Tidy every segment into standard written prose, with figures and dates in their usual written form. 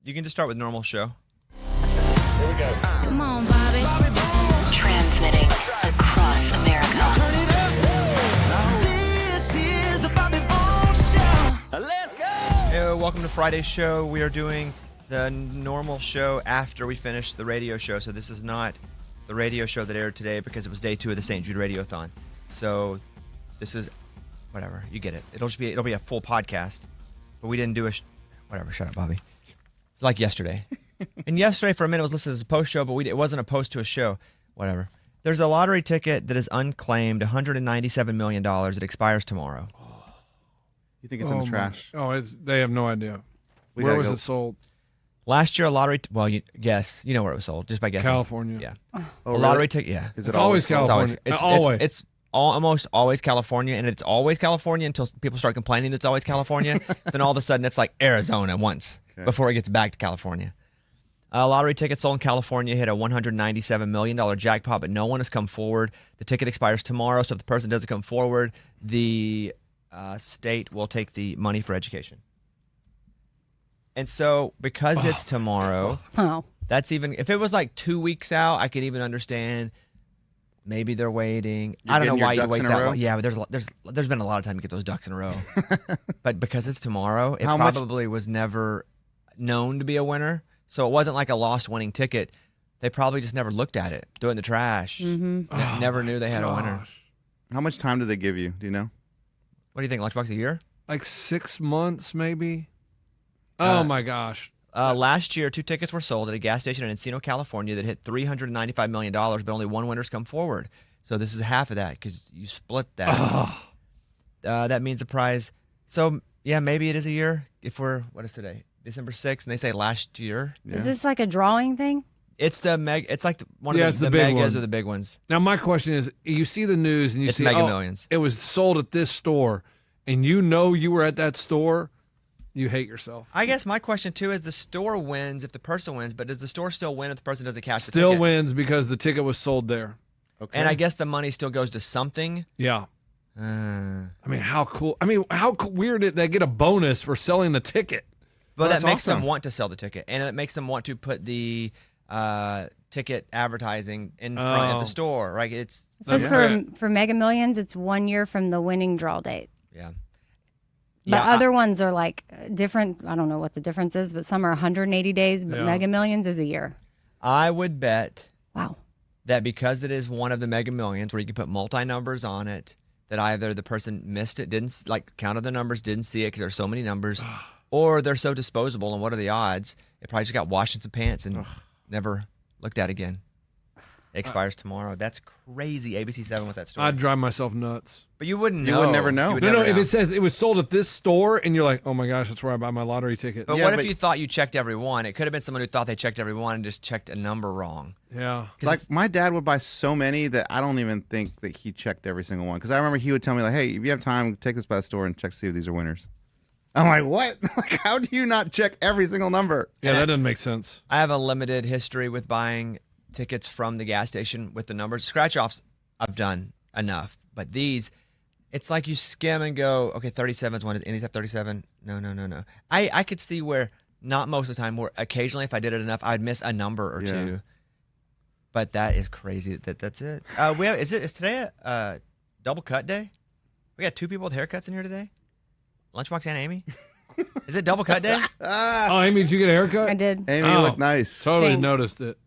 You can just start with normal show. Here we go. Come on, Bobby. Transmitting across America. Turn it up. This is the Bobby Bones Show. Let's go. Hey, welcome to Friday's show. We are doing the normal show after we finish the radio show. So this is not the radio show that aired today because it was day 2 of the St. Jude Radiothon. So this is whatever. You get it. It'll be a full podcast. But we didn't do whatever. Shut up, Bobby. It's like yesterday. And yesterday for a minute it was listed as a post show, but it wasn't a post to a show. Whatever. There's a lottery ticket that is unclaimed, $197 million. It expires tomorrow. You think it's in the trash? They have no idea. Where was it sold? Last year, a lottery. Well, you guess. You know where it was sold just by guessing. California. Yeah. Oh, a lottery ticket. Yeah. Is It's it always sold? California. It's almost always California, and it's always California until people start complaining that it's always California. Then all of a sudden, it's like Arizona once before it gets back to California. A lottery ticket sold in California hit a $197 million jackpot, but no one has come forward. The ticket expires tomorrow, so if the person doesn't come forward, the state will take the money for education. And so because it's tomorrow, that's even if it was like 2 weeks out, I could even understand. Maybe they're waiting. I don't know why you wait that long. Yeah, but there's been a lot of time to get those ducks in a row. But because it's tomorrow, it probably was never known to be a winner. So it wasn't like a lost winning ticket. They probably just never looked at it. Threw it in the trash. Mm-hmm. Never knew they had a winner. How much time do they give you? Do you know? What do you think, Lunchbox, a year? Like 6 months, maybe. Oh my gosh. Last year, 2 tickets were sold at a gas station in Encino, California that hit $395 million, but only one winner's come forward. So this is half of that because you split that. That means a prize. So, yeah, maybe it is a year. What is today? December 6th, and they say last year. Yeah. Is this like a drawing thing? It's it's like one of the megas or the big ones. Now, my question is, you see the news and you see Mega Millions. It was sold at this store, and you were at that store, you hate yourself. I guess my question, too, is the store wins if the person wins, but does the store still win if the person doesn't cash the ticket? Still wins because the ticket was sold there. Okay. And I guess the money still goes to something? Yeah. I mean, how cool. How weird did they get a bonus for selling the ticket? But that makes them want to sell the ticket, and it makes them want to put the ticket advertising in front of the store, right? It says for Mega Millions, it's 1 year from the winning draw date. Yeah. But other ones are like different. I don't know what the difference is, but some are 180 days, but Mega Millions is a year. I would bet that because it is one of the Mega Millions where you can put multi-numbers on it, that either the person missed it, didn't counted the numbers, didn't see it because there's so many numbers, or they're so disposable, and what are the odds? It probably just got washed in some pants and never looked at again. It expires tomorrow. That's crazy. ABC7 with that story. I'd drive myself nuts. But you wouldn't know. You would never know. No, if it says it was sold at this store and you're like, oh my gosh, that's where I buy my lottery tickets. But what if you thought you checked every one? It could have been someone who thought they checked every one and just checked a number wrong. Yeah. Like my dad would buy so many that I don't even think that he checked every single one. Because I remember he would tell me like, hey, if you have time, take this by the store and check to see if these are winners. I'm like, what? Like, how do you not check every single number? Yeah, that doesn't make sense. I have a limited history with buying tickets from the gas station with the numbers. Scratch-offs, I've done enough. But these, it's like you skim and go, okay, 37 is one. Any have 37? No. I could see where, not most of the time, where occasionally if I did it enough, I'd miss a number or two. But that is crazy. That's it. Is today a double cut day? We got 2 people with haircuts in here today? Lunchbox and Amy? Is it double cut day? Oh, Amy, did you get a haircut? I did. Amy, you look nice. Totally Thanks. noticed it.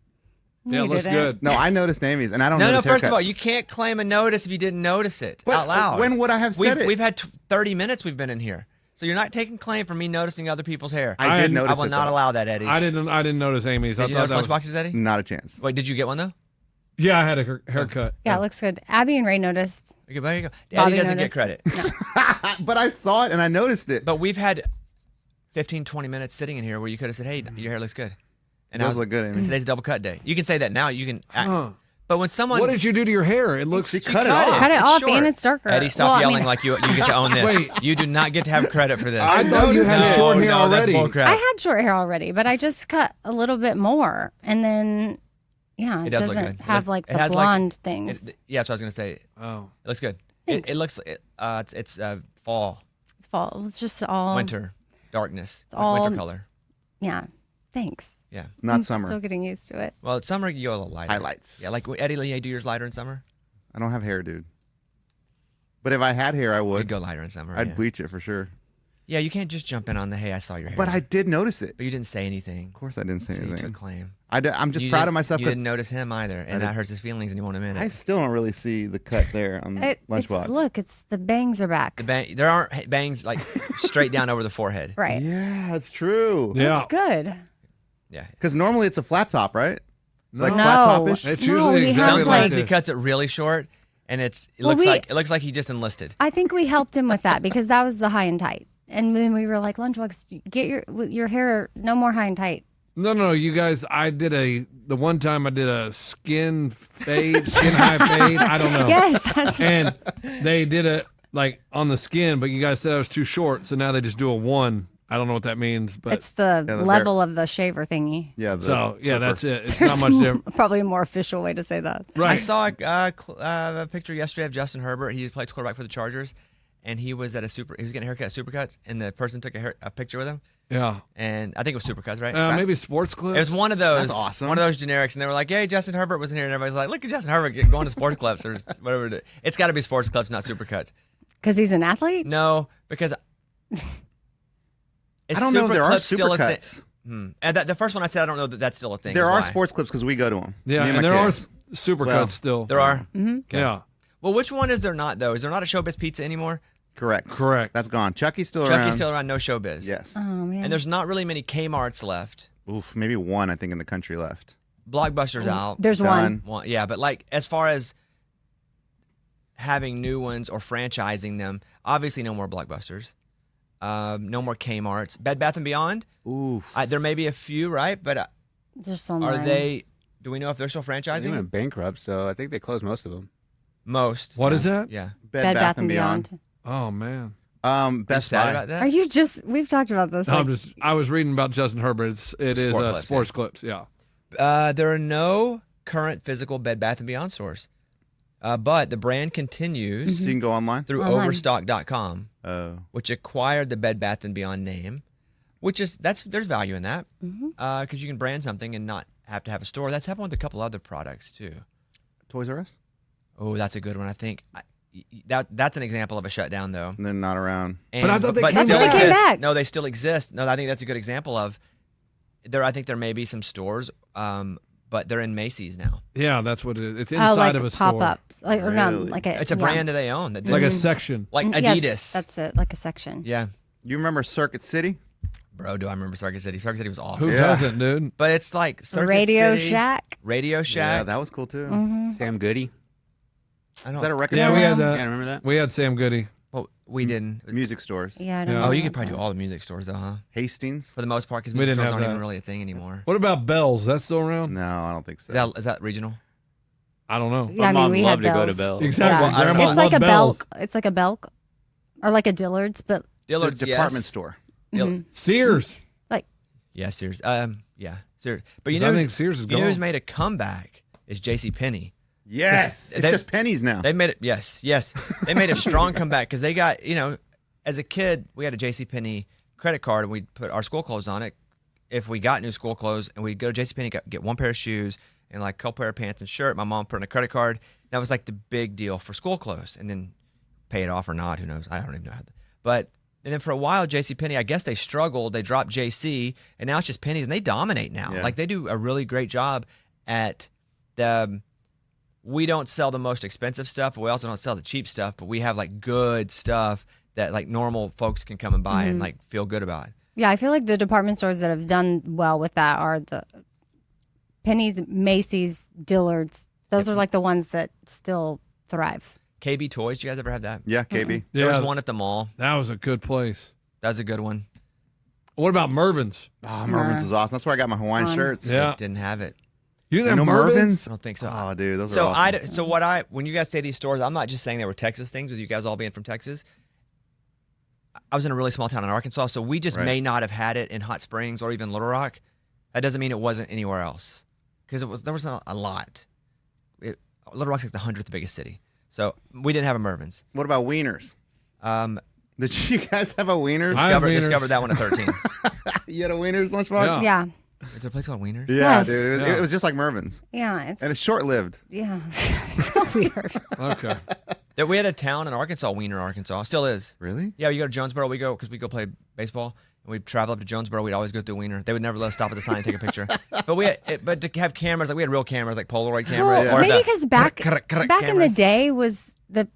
Yeah, You it looks didn't. good. No, I noticed Amy's, and I don't No, notice first haircuts. of all, you can't claim a notice if you didn't notice it But out loud. when would I have said it? We've had 30 minutes we've been in here. So you're not taking claim for me noticing other people's hair. I did notice I will it, not though. allow that, Eddie. I didn't notice Amy's. Did you notice Lunchbox's, Eddie? Not a chance. Wait, did you get one, though? Yeah, I had a haircut. Yeah, it looks good. Abby and Ray noticed. Okay, there you go. Bobby Eddie doesn't noticed. get credit. But I saw it, and I noticed it. But we've had 15, 20 minutes sitting in here where you could have said, hey, your hair looks good. And It does look good, Amy. Today's double cut day. You can say that now. You can act. But when someone... What did you do to your hair? It looks... She cut it off. Cut it It's off, short. and it's darker. Eddie, stop yelling I like you get to own this. Wait. You do not get to have credit for this. I thought you had short hair already. That's bullcrap. I had short hair already, but I just cut a little bit more, and then it does look doesn't good. have like It the has, blonde things. Yeah, that's what I was going to say. Oh. It looks good. Thanks. It looks... It's fall, It's fall. It's just all winter, darkness, all- winter color. Yeah, Thanks. Yeah. Not I'm summer. still getting used to it. Well, summer you go a little lighter. Highlights. Yeah, like Eddie Lee, do yours lighter in summer? I don't have hair, dude. But if I had hair, I We'd would. go lighter in summer. I'd yeah. bleach it for sure. Yeah, you can't just jump in on the, hey, I saw your hair. But I did notice it. But you didn't say anything. Of course, I didn't say So you anything. took claim. I'm just You proud didn't- of myself You because didn't notice him either, and that hurts his feelings, and you won't admit I it. still don't really see the cut there on Lunchbox. Look, it's the bangs are back. There aren't bangs like straight down over the forehead. Right. Yeah, that's true. Yeah. That's good. Yeah. Because normally it's a flat top, right? Like No. flat top-ish? It's No, usually he has, exactly like Sometimes he this. cuts it really short, and it Well, looks like he just enlisted. I think we helped him with that because that was the high and tight. And then we were like, Lunchbox, get your hair no more high and tight. No, you guys. The one time I did a skin high fade. I don't know. Yes, that's And they did it like on the skin, but you guys said I was too short, so now they just do a one. I don't know what that means, but it's the the level of the shaver thingy. Yeah. so yeah, that's it. It's There's not much different. probably a more official way to say that. I Right. saw a picture yesterday of Justin Herbert. He plays quarterback for the Chargers, and he was at he was getting a haircut at Supercuts, and the person took a picture with him, Yeah. and I think it was Supercuts, right? Maybe sports clips. It was one of those. That's awesome. One of those generics, and they were like, "Hey, Justin Herbert was in here," and everybody's like, "Look at Justin Herbert going to sports clips or whatever it is." It's got to be sports clips, not Supercuts. Because he's an athlete? No, because I don't know if there are Superclips still a thing? supercuts. And the first one I said, I don't know that that's still a thing. There is are why. sports clips because we go to them. Yeah, Me and my there kids. are super Well, cuts still. There are. Yeah. Well, which one is there not though? Is there not a Showbiz Pizza anymore? Correct. Correct. That's gone. Chucky's still around. Chucky's still around, no Showbiz. Yes. Oh, man. And there's not really many Kmart's left. Oof, maybe one, I think, in the country left. Blockbuster's out. There's Done. one. Yeah, but like as far as having new ones or franchising them, obviously no more Blockbusters. No more Kmart's. Bed Bath & Beyond, Oof. there may be a few, right? But Just on are the they, do we know if they're still They franchising? went bankrupt, so I think they closed most of them. Most. What is that? Yeah. Bed Bath and Beyond. Oh man. Are you Best sad Buy. about that? Are you just, we've talked about this. No, like, I was reading about Justin Herbert. It is Sport clips, sports clips. Yeah. There are no current physical Bed Bath & Beyond stores. But the brand continues So you can go online? through Online. Overstock.com, Oh. which acquired the Bed Bath & Beyond name, which is, there's value in that because you can brand something and not have to have a store. That's happened with a couple other products too. Toys R Us? Oh, that's a good one. I think that's an example of a shutdown though. They're not around. And, But I thought they came still back. They came exist. back. No, they still exist. No, I think that's a good example of there. I think there may be some stores, but they're in Macy's now. Yeah, that's what it is. It's oh, inside like of a pop store. ups. Like, or no, Really? like a, It's a yeah. brand that they own. That Like a section. like Mm, Adidas. Yes, that's it. Like a section. Yeah, You remember Circuit City? bro. Do I remember Circuit City? Circuit City was Who awesome. Yeah. doesn't, dude? But it's like Circuit Radio City, Shack. Radio Yeah, Shack. that was cool too. Sam Goody. I don't, Is that a record Yeah, store? we had Yeah, that. remember that? We had Sam Goody. well, we didn't. Music stores. Yeah, I don't Yeah. know. Oh, you could about probably that. do all the music stores though, huh? Hastings? For the most part, because We music didn't stores have aren't even that. really a thing anymore. What about Bell's? That's still around? No, I don't think so. Is that regional? I don't know. Yeah, I My mean, mom we had loved to go to Bells. Bell's. Exactly. Well, I don't Grandma know. It's like loved a Bell's. Belk. It's like a Belk, or like a Dillard's, but Dillard's, The department yes. store. Sears. like Yeah, Sears. Yeah, Sears. But you 'Cause know, I think Sears is you know who's gone. made a comeback is J.C. Penney. Yes. It's They- just pennies now. They made it. Yes. They made a strong comeback because they got, as a kid, we had a J.C. Penney credit card and we'd put our school clothes on it. If we got new school clothes and we'd go to J.C. Penney, get one pair of shoes and like a couple pair of pants and shirt. My mom put in a credit card. That was like the big deal for school clothes, and then pay it off or not, who knows? I don't even know how. But and then for a while, J.C. Penney, I guess they struggled. They dropped J.C. and now it's just Pennies, and they dominate now. Yeah. Like they do a really great job at the. We don't sell the most expensive stuff, but we also don't sell the cheap stuff. But we have like good stuff that like normal folks can come and buy and like feel good about. yeah, I feel like the department stores that have done well with that are the Penny's, Macy's, Dillard's. Those are like the ones that still thrive. KB Toys, do you guys ever have that? Yeah, KB. There Yeah, was one at the mall. that was a good place. That was a good one. What about Mervin's? Oh, Mervin's is awesome. That's where I got my Hawaiian fun. shirts. Yeah. Didn't have it. You You didn't know have Mervin's? Mervin's? I don't think so. Oh, dude, those So are awesome. when you guys say these stores, I'm not just saying they were Texas things with you guys all being from Texas. I was in a really small town in Arkansas, so we just Right. may not have had it in Hot Springs or even Little Rock. That doesn't mean it wasn't anywhere else, because there wasn't a lot. Little Rock's like the 100th biggest city, so we didn't have a Mervin's. What about wieners? Um, Did you guys have a wieners? I have wieners. discovered that one at 13. You had a wieners lunchbox? Yeah. Yeah. Is there a place called Wiener? Yeah, Yes. dude. Yeah. It was just like Mervin's. Yeah, it's And it's short-lived. Yeah, so weird. Okay. That we had a town in Arkansas, Wiener, Arkansas. Still is. Really? Yeah, you go to Jonesboro. We go because we go play baseball, and we travel up to Jonesboro. We'd always go through Wiener. They would never let us stop at the sign and take a picture. But but to have cameras, like we had real cameras, like Polaroid cameras. Well, or maybe the because back in the cameras. day was the.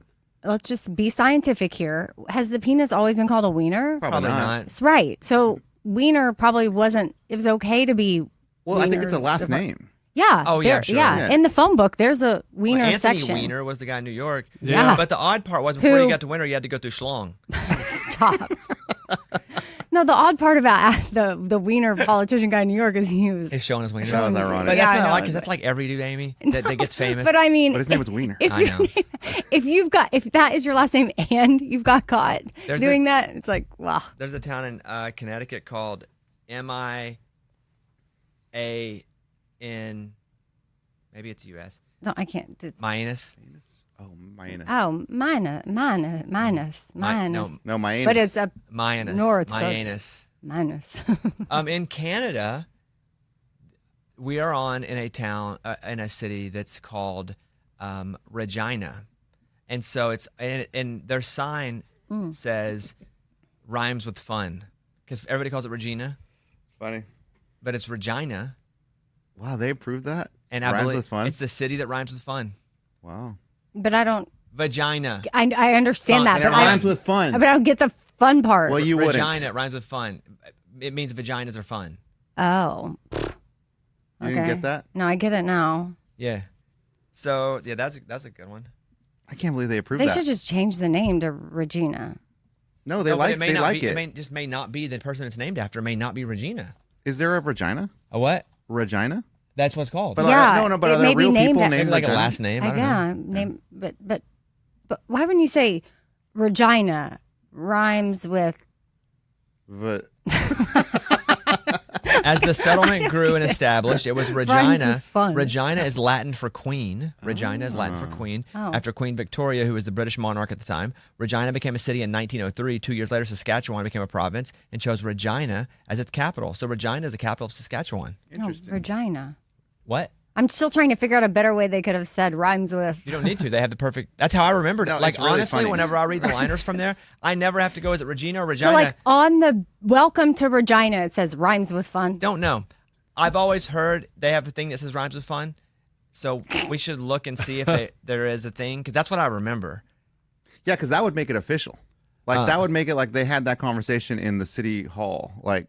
Let's just be scientific here. Has the penis always been called a wiener? Probably not. That's right. So wiener probably wasn't. It was okay to be. Well, I think it's a wieners. last name. Yeah. Oh, yeah, there- sure. Yeah. In the phone book, there's a wiener Well, Anthony section. Weiner was the guy in New York. Yeah. But the odd part was before Who- you got to Winter, you had to go through Schlong. Stop. No, the odd part about the wiener politician guy in New York is he was. He's showing his Wiener. That was ironic. But Yeah, that's I not know. like because that's like every dude, Amy, that gets famous. But I mean, But his name was Wiener. If I you- know. if that is your last name and you've got caught There's doing that, it's like wow. There's a town in Connecticut called MIAN. Maybe it's U.S. No, I can't. It's, Minus. Oh, minus. oh, minus. No, my anus. But it's a Minus. North, so Minus. minus. In Canada, we are in a town, in a city that's called Regina. And so and their sign says rhymes with fun because everybody calls it Regina, Funny. but it's Regina. Wow, they approved that? And I Rhymes believe with fun? it's the city that rhymes with fun. Wow. But I don't. Vagina. I understand Fun. that, And but it rhymes with fun. I don't get the fun part. Well, you wouldn't. Regina rhymes with fun. It means vaginas are fun. Oh. You didn't get that? No, I get it now. Yeah. So yeah, that's a good one. I can't believe they approved They that. should just change the name to Regina. No, they No, but like it may they not like be, it. may not be the person it's named after. It may not be Regina. Is there a Regina? A what? Regina? That's what it's called. But Yeah, no, but it are may there be real named people at- named Maybe like a Regina? last name. I don't know. Name, but why wouldn't you say Regina rhymes with? But As the settlement grew and established, it was Rhymes Regina. with fun. Regina is Latin for queen. Regina is Latin for queen. Oh. After Queen Victoria, who was the British monarch at the time, Regina became a city in 1903. 2 years later, Saskatchewan became a province and chose Regina as its capital. So Regina is the capital of Saskatchewan. Oh, Regina. What? I'm still trying to figure out a better way they could have said rhymes with. You don't need to. They have the perfect. That's how I remembered it. No, Like it's really honestly, funny. whenever I read the liners from there, I never have to go. Is it Regina or Regina? So like on the welcome to Regina, it says rhymes with fun. Don't know. I've always heard they have a thing that says rhymes with fun. So we should look and see if there is a thing because that's what I remember. yeah, because that would make it official. Like that would make it like they had that conversation in the city hall, like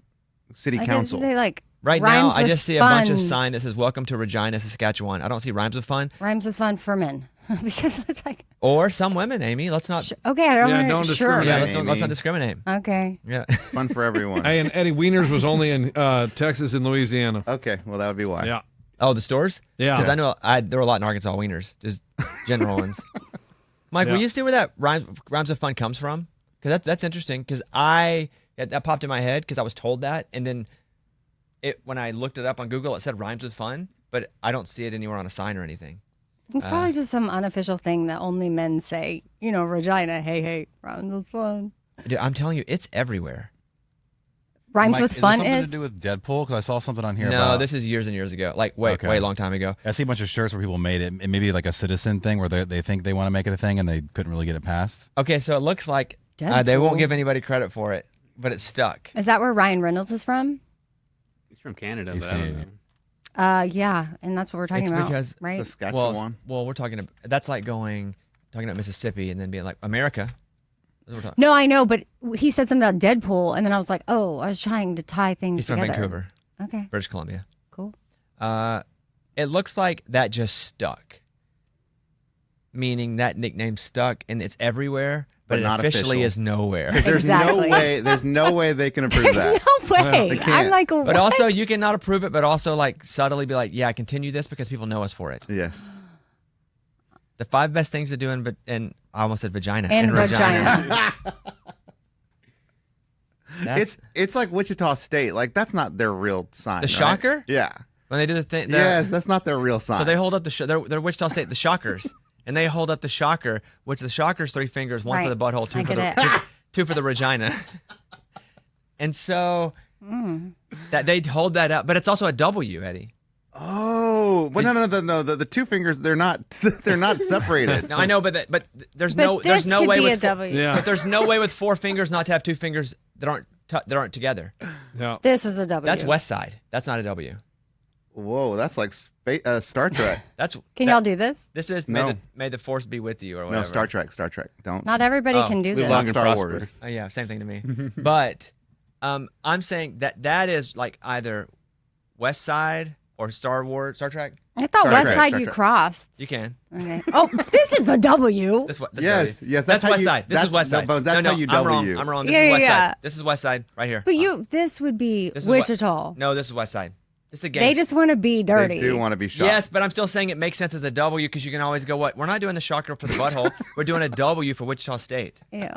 city Like, council. Say like Right now, rhymes I with just see a bunch of fun. sign that says "Welcome to Regina, Saskatchewan." I don't see rhymes with fun Rhymes with fun for men because it's like or some women. Amy, let's not. okay, I don't Yeah, know. don't Sure. Yeah, discriminate. let's not Amy. discriminate. Okay. Yeah. Fun for everyone. Hey, and Eddie Wiener's was only in Texas and Louisiana. Okay, well that would be why. Yeah. Oh, the stores? Yeah. Because I know there were a lot in Arkansas wieners, just general ones. Mike, Yeah. will you see where that rhymes with fun comes from? Because that's interesting. Because that popped in my head because I was told that, and then when I looked it up on Google, it said rhymes with fun, but I don't see it anywhere on a sign or anything. It's probably just some unofficial thing that only men say. You know, Regina. Hey, rhymes with fun. Dude, I'm telling you, it's everywhere. Rhymes Mike, with is fun this something is. to do with Deadpool? Because I saw something on here. No, about, this is years and years ago, like way Okay. way long time ago. I see a bunch of shirts where people made it. It may be like a citizen thing where they think they want to make it a thing and they couldn't really get it passed. Okay, so it looks like they Deadpool. won't give anybody credit for it, but it's stuck. Is that where Ryan Reynolds is from? He's from Canada, He's but I don't Canadian. know. Yeah, and that's what we're talking It's about, because right? Saskatchewan. Well, we're talking. That's like talking about Mississippi and then being like America. That's what we're talking. No, I know, but he said something about Deadpool, and then I was like, oh, I was trying to tie things He's from together. Vancouver, Okay, British Columbia. cool. It looks like that just stuck, meaning that nickname stuck and it's everywhere, but But it not officially official. is nowhere. There's Exactly. there's no way they can approve There's that. no way. They can't. I'm like, But what? also, you cannot approve it, but also like subtly be like, yeah, continue this because people know us for it. Yes. The 5 best things to do in I almost said vagina. And in vagina. That's- It's like Wichita State. Like that's not their real sign. The right? shocker? Yeah. when they do the thing. Yes, that's not their real sign. So they hold up they're Wichita State, the Shockers, and they hold up the shocker, which the Shockers 3 fingers, one for Right. the butthole, two I for get the it. two for the Regina. And so That they hold that up, but it's also a W, Eddie. Oh, but no. The two fingers, they're not separated. No, I know, but there's But there's this no could way be with a W. Yeah. but there's no way with 4 fingers not to have 2 fingers that aren't together. Yeah. This is a W. That's West Side. That's not a W. Whoa, that's like Star Trek. Can y'all do this? This is No. may the force be with you or whatever. No, Star Trek. Don't. Not everybody Oh, can do we this. long and Star prosper. Wars. Oh, yeah, same thing to me. But I'm saying that is like either West Side or Star Trek. I thought Star West Trek, Side Star you Trek. crossed. You can. Okay. Oh, this is the W. This Yes, W. yes, That's how West you- Side. This that's- is West no, Side. Bones, that's no, how you I'm wrong. W. I'm wrong. This Yeah, is West yeah. Side. This is West Side right here. But this would be This is what- Wichita. No, this is West Side. This is a game. They just want to be dirty. They do want to be shot. Yes, but I'm still saying it makes sense as a W because you can always go, what? We're not doing the shocker for the butthole. We're doing a W for Wichita State. Ew.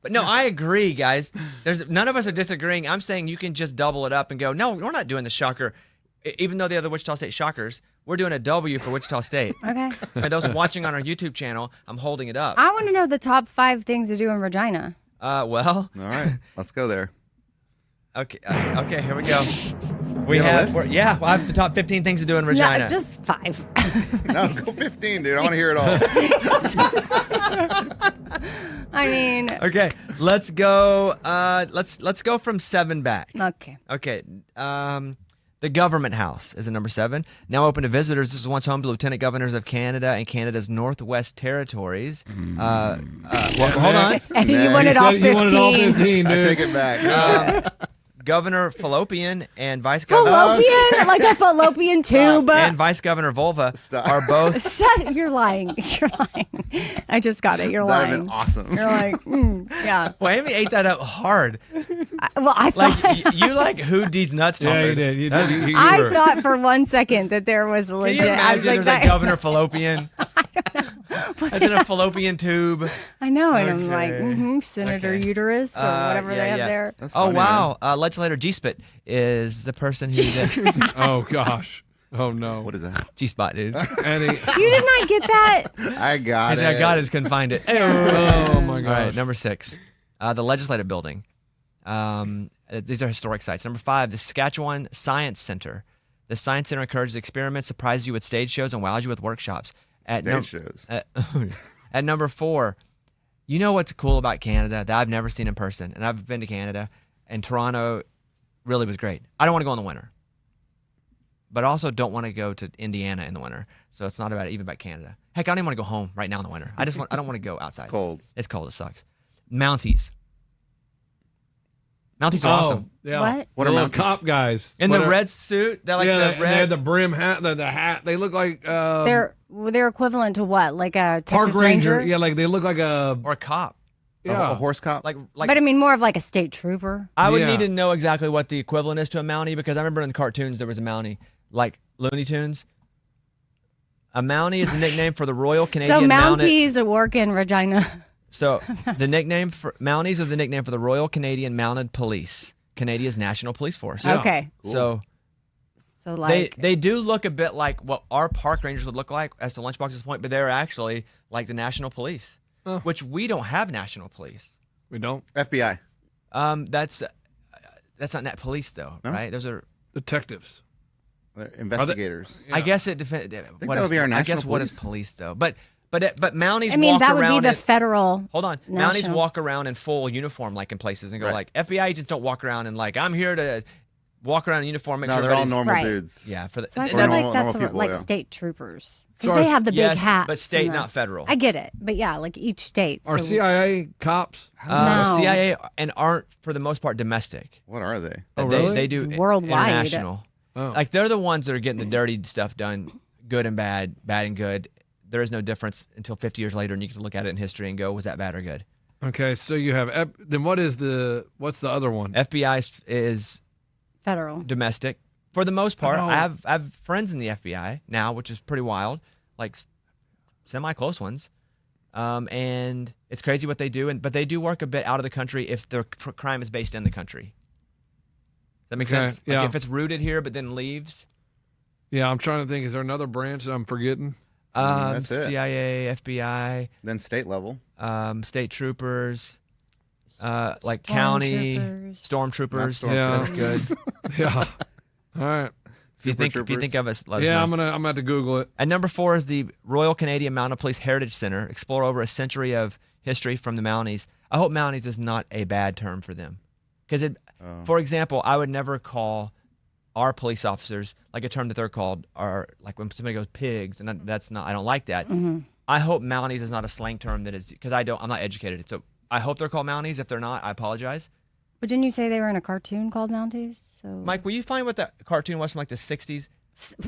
But no, I agree, guys. There's none of us are disagreeing. I'm saying you can just double it up and go, no, we're not doing the shocker. Even though the other Wichita State shockers, we're doing a W for Wichita State. Okay. For those watching on our YouTube channel, I'm holding it up. I want to know the top 5 things to do in Regina. Well, All right, let's go there. okay, here we go. We You have a have, list? we're- yeah, I have the top 15 things to do in Regina. No, just 5. No, go 15, dude. I want to hear it all. I mean, Okay, let's go. Let's go from 7 back. okay. Okay. The Government House is at number 7. Now open to visitors. This was once home to Lieutenant Governors of Canada and Canada's Northwest Territories. Well, hold on. Eddie, you Man, wanted You all said you wanted all 15. 15, I dude. take it back. Governor Fallopian and Vice Governor Fallopian? Like a fallopian tube? and Vice Governor Vulva Stop. are both. You're lying. You're lying. I just got it. You're That would have lying. been awesome. You're like, yeah. Well, Amy ate that up hard. Well, I Like thought. you like who D's nuts? Yeah, Tom. you did. You did. You I were- thought for one second that there was Can legit. you I was imagine like, there's a that. Governor Fallopian? As in a fallopian tube. I know, and I'm like, Okay. Senator Okay. Uterus or whatever yeah, they have yeah. there. That's Oh funny, wow, Legislator G-Spit is the person who did Oh gosh. Oh no. man. What is that? G-Spot, dude. Eddie. You did not get that. I got it. I got it, just couldn't find it. Oh my All gosh. right, number 6, the Legislative Building. These are historic sites. Number 5, the Saskatchewan Science Center. The Science Center encourages experiments, surprises you with stage shows, and wows you with workshops. Stage shows. At number 4, you know what's cool about Canada that I've never seen in person, and I've been to Canada, and Toronto really was great. I don't want to go in the winter, but I also don't want to go to Indiana in the winter. So it's not even about Canada. Heck, I don't even want to go home right now in the winter. I don't want to go outside. It's cold. It's cold. It sucks. Mounties. Mounties are awesome. Yeah. What? What the are little Mounties? cop guys. In What the are- red suit, they're like yeah, the they had red. the brim hat, the hat. They look like They're equivalent to what? Like a park Texas ranger. Ranger? Yeah, like they look like a or a cop. yeah. A horse cop? Like But I mean, more of like a state trooper. I would Yeah. need to know exactly what the equivalent is to a Mountie because I remember in the cartoons there was a Mountie, like Looney Tunes. A Mountie is a nickname for the Royal Canadian So Mounted. Mounties work in Regina. So the nickname for Mounties are the nickname for the Royal Canadian Mounted Police, Canada's national police force. Yeah. Okay. So So like they do look a bit like what our park rangers would look like, as to Lunchbox's point, but they're actually like the national police, which we don't have national police. We don't FBI. That's not net police though, No? right? Those are. detectives. They're investigators. I guess it depends. that would be our I guess national what is police. police though? But Mounties. I mean, walk that would be around the in- federal. Hold on, Mounties national- walk around in full uniform, like in places, and go Right. like FBI agents don't walk around and like I'm here to walk around in uniform. Make No, sure they're all everybody's- normal Right. dudes. Yeah, for the. So I and feel that- normal- like that's normal what, people, like yeah. state troopers So because they our- have the big yes, hats. but state, and the- not federal. I get it, but yeah, like each state. Our so- CIA cops. No. CIA and aren't for the most part domestic. What are they? Oh, They- really? They do Worldwide. international. Oh. Like they're the ones that are getting the dirty stuff done, good and bad, bad and good. There is no difference until 50 years later, and you can look at it in history and go, was that bad or good? Okay, so you have then what's the other one? FBI is federal. domestic for the most part. Oh. I have friends in the FBI now, which is pretty wild, like semi close ones. And it's crazy what they do, but they do work a bit out of the country if their crime is based in the country. Does that make Okay, sense? yeah. Like if it's rooted here but then leaves. Yeah, I'm trying to think. Is there another branch that I'm forgetting? That's it. CIA, FBI, Then state level. state troopers. like county Stormtroopers. stormtroopers. Yeah. That's good. Yeah. All right. If you think of us, let us Yeah, know. I'm gonna have to Google it. At number 4 is the Royal Canadian Mounted Police Heritage Center. Explore over a century of history from the Mounties. I hope Mounties is not a bad term for them, because for example, I would never call our police officers like a term that they're called, or like when somebody goes pigs, and that's not. I don't like that. I hope Mounties is not a slang term that is, because I'm not educated. So I hope they're called Mounties. If they're not, I apologize. But didn't you say they were in a cartoon called Mounties? So Mike, will you find what that cartoon was from like the 60s?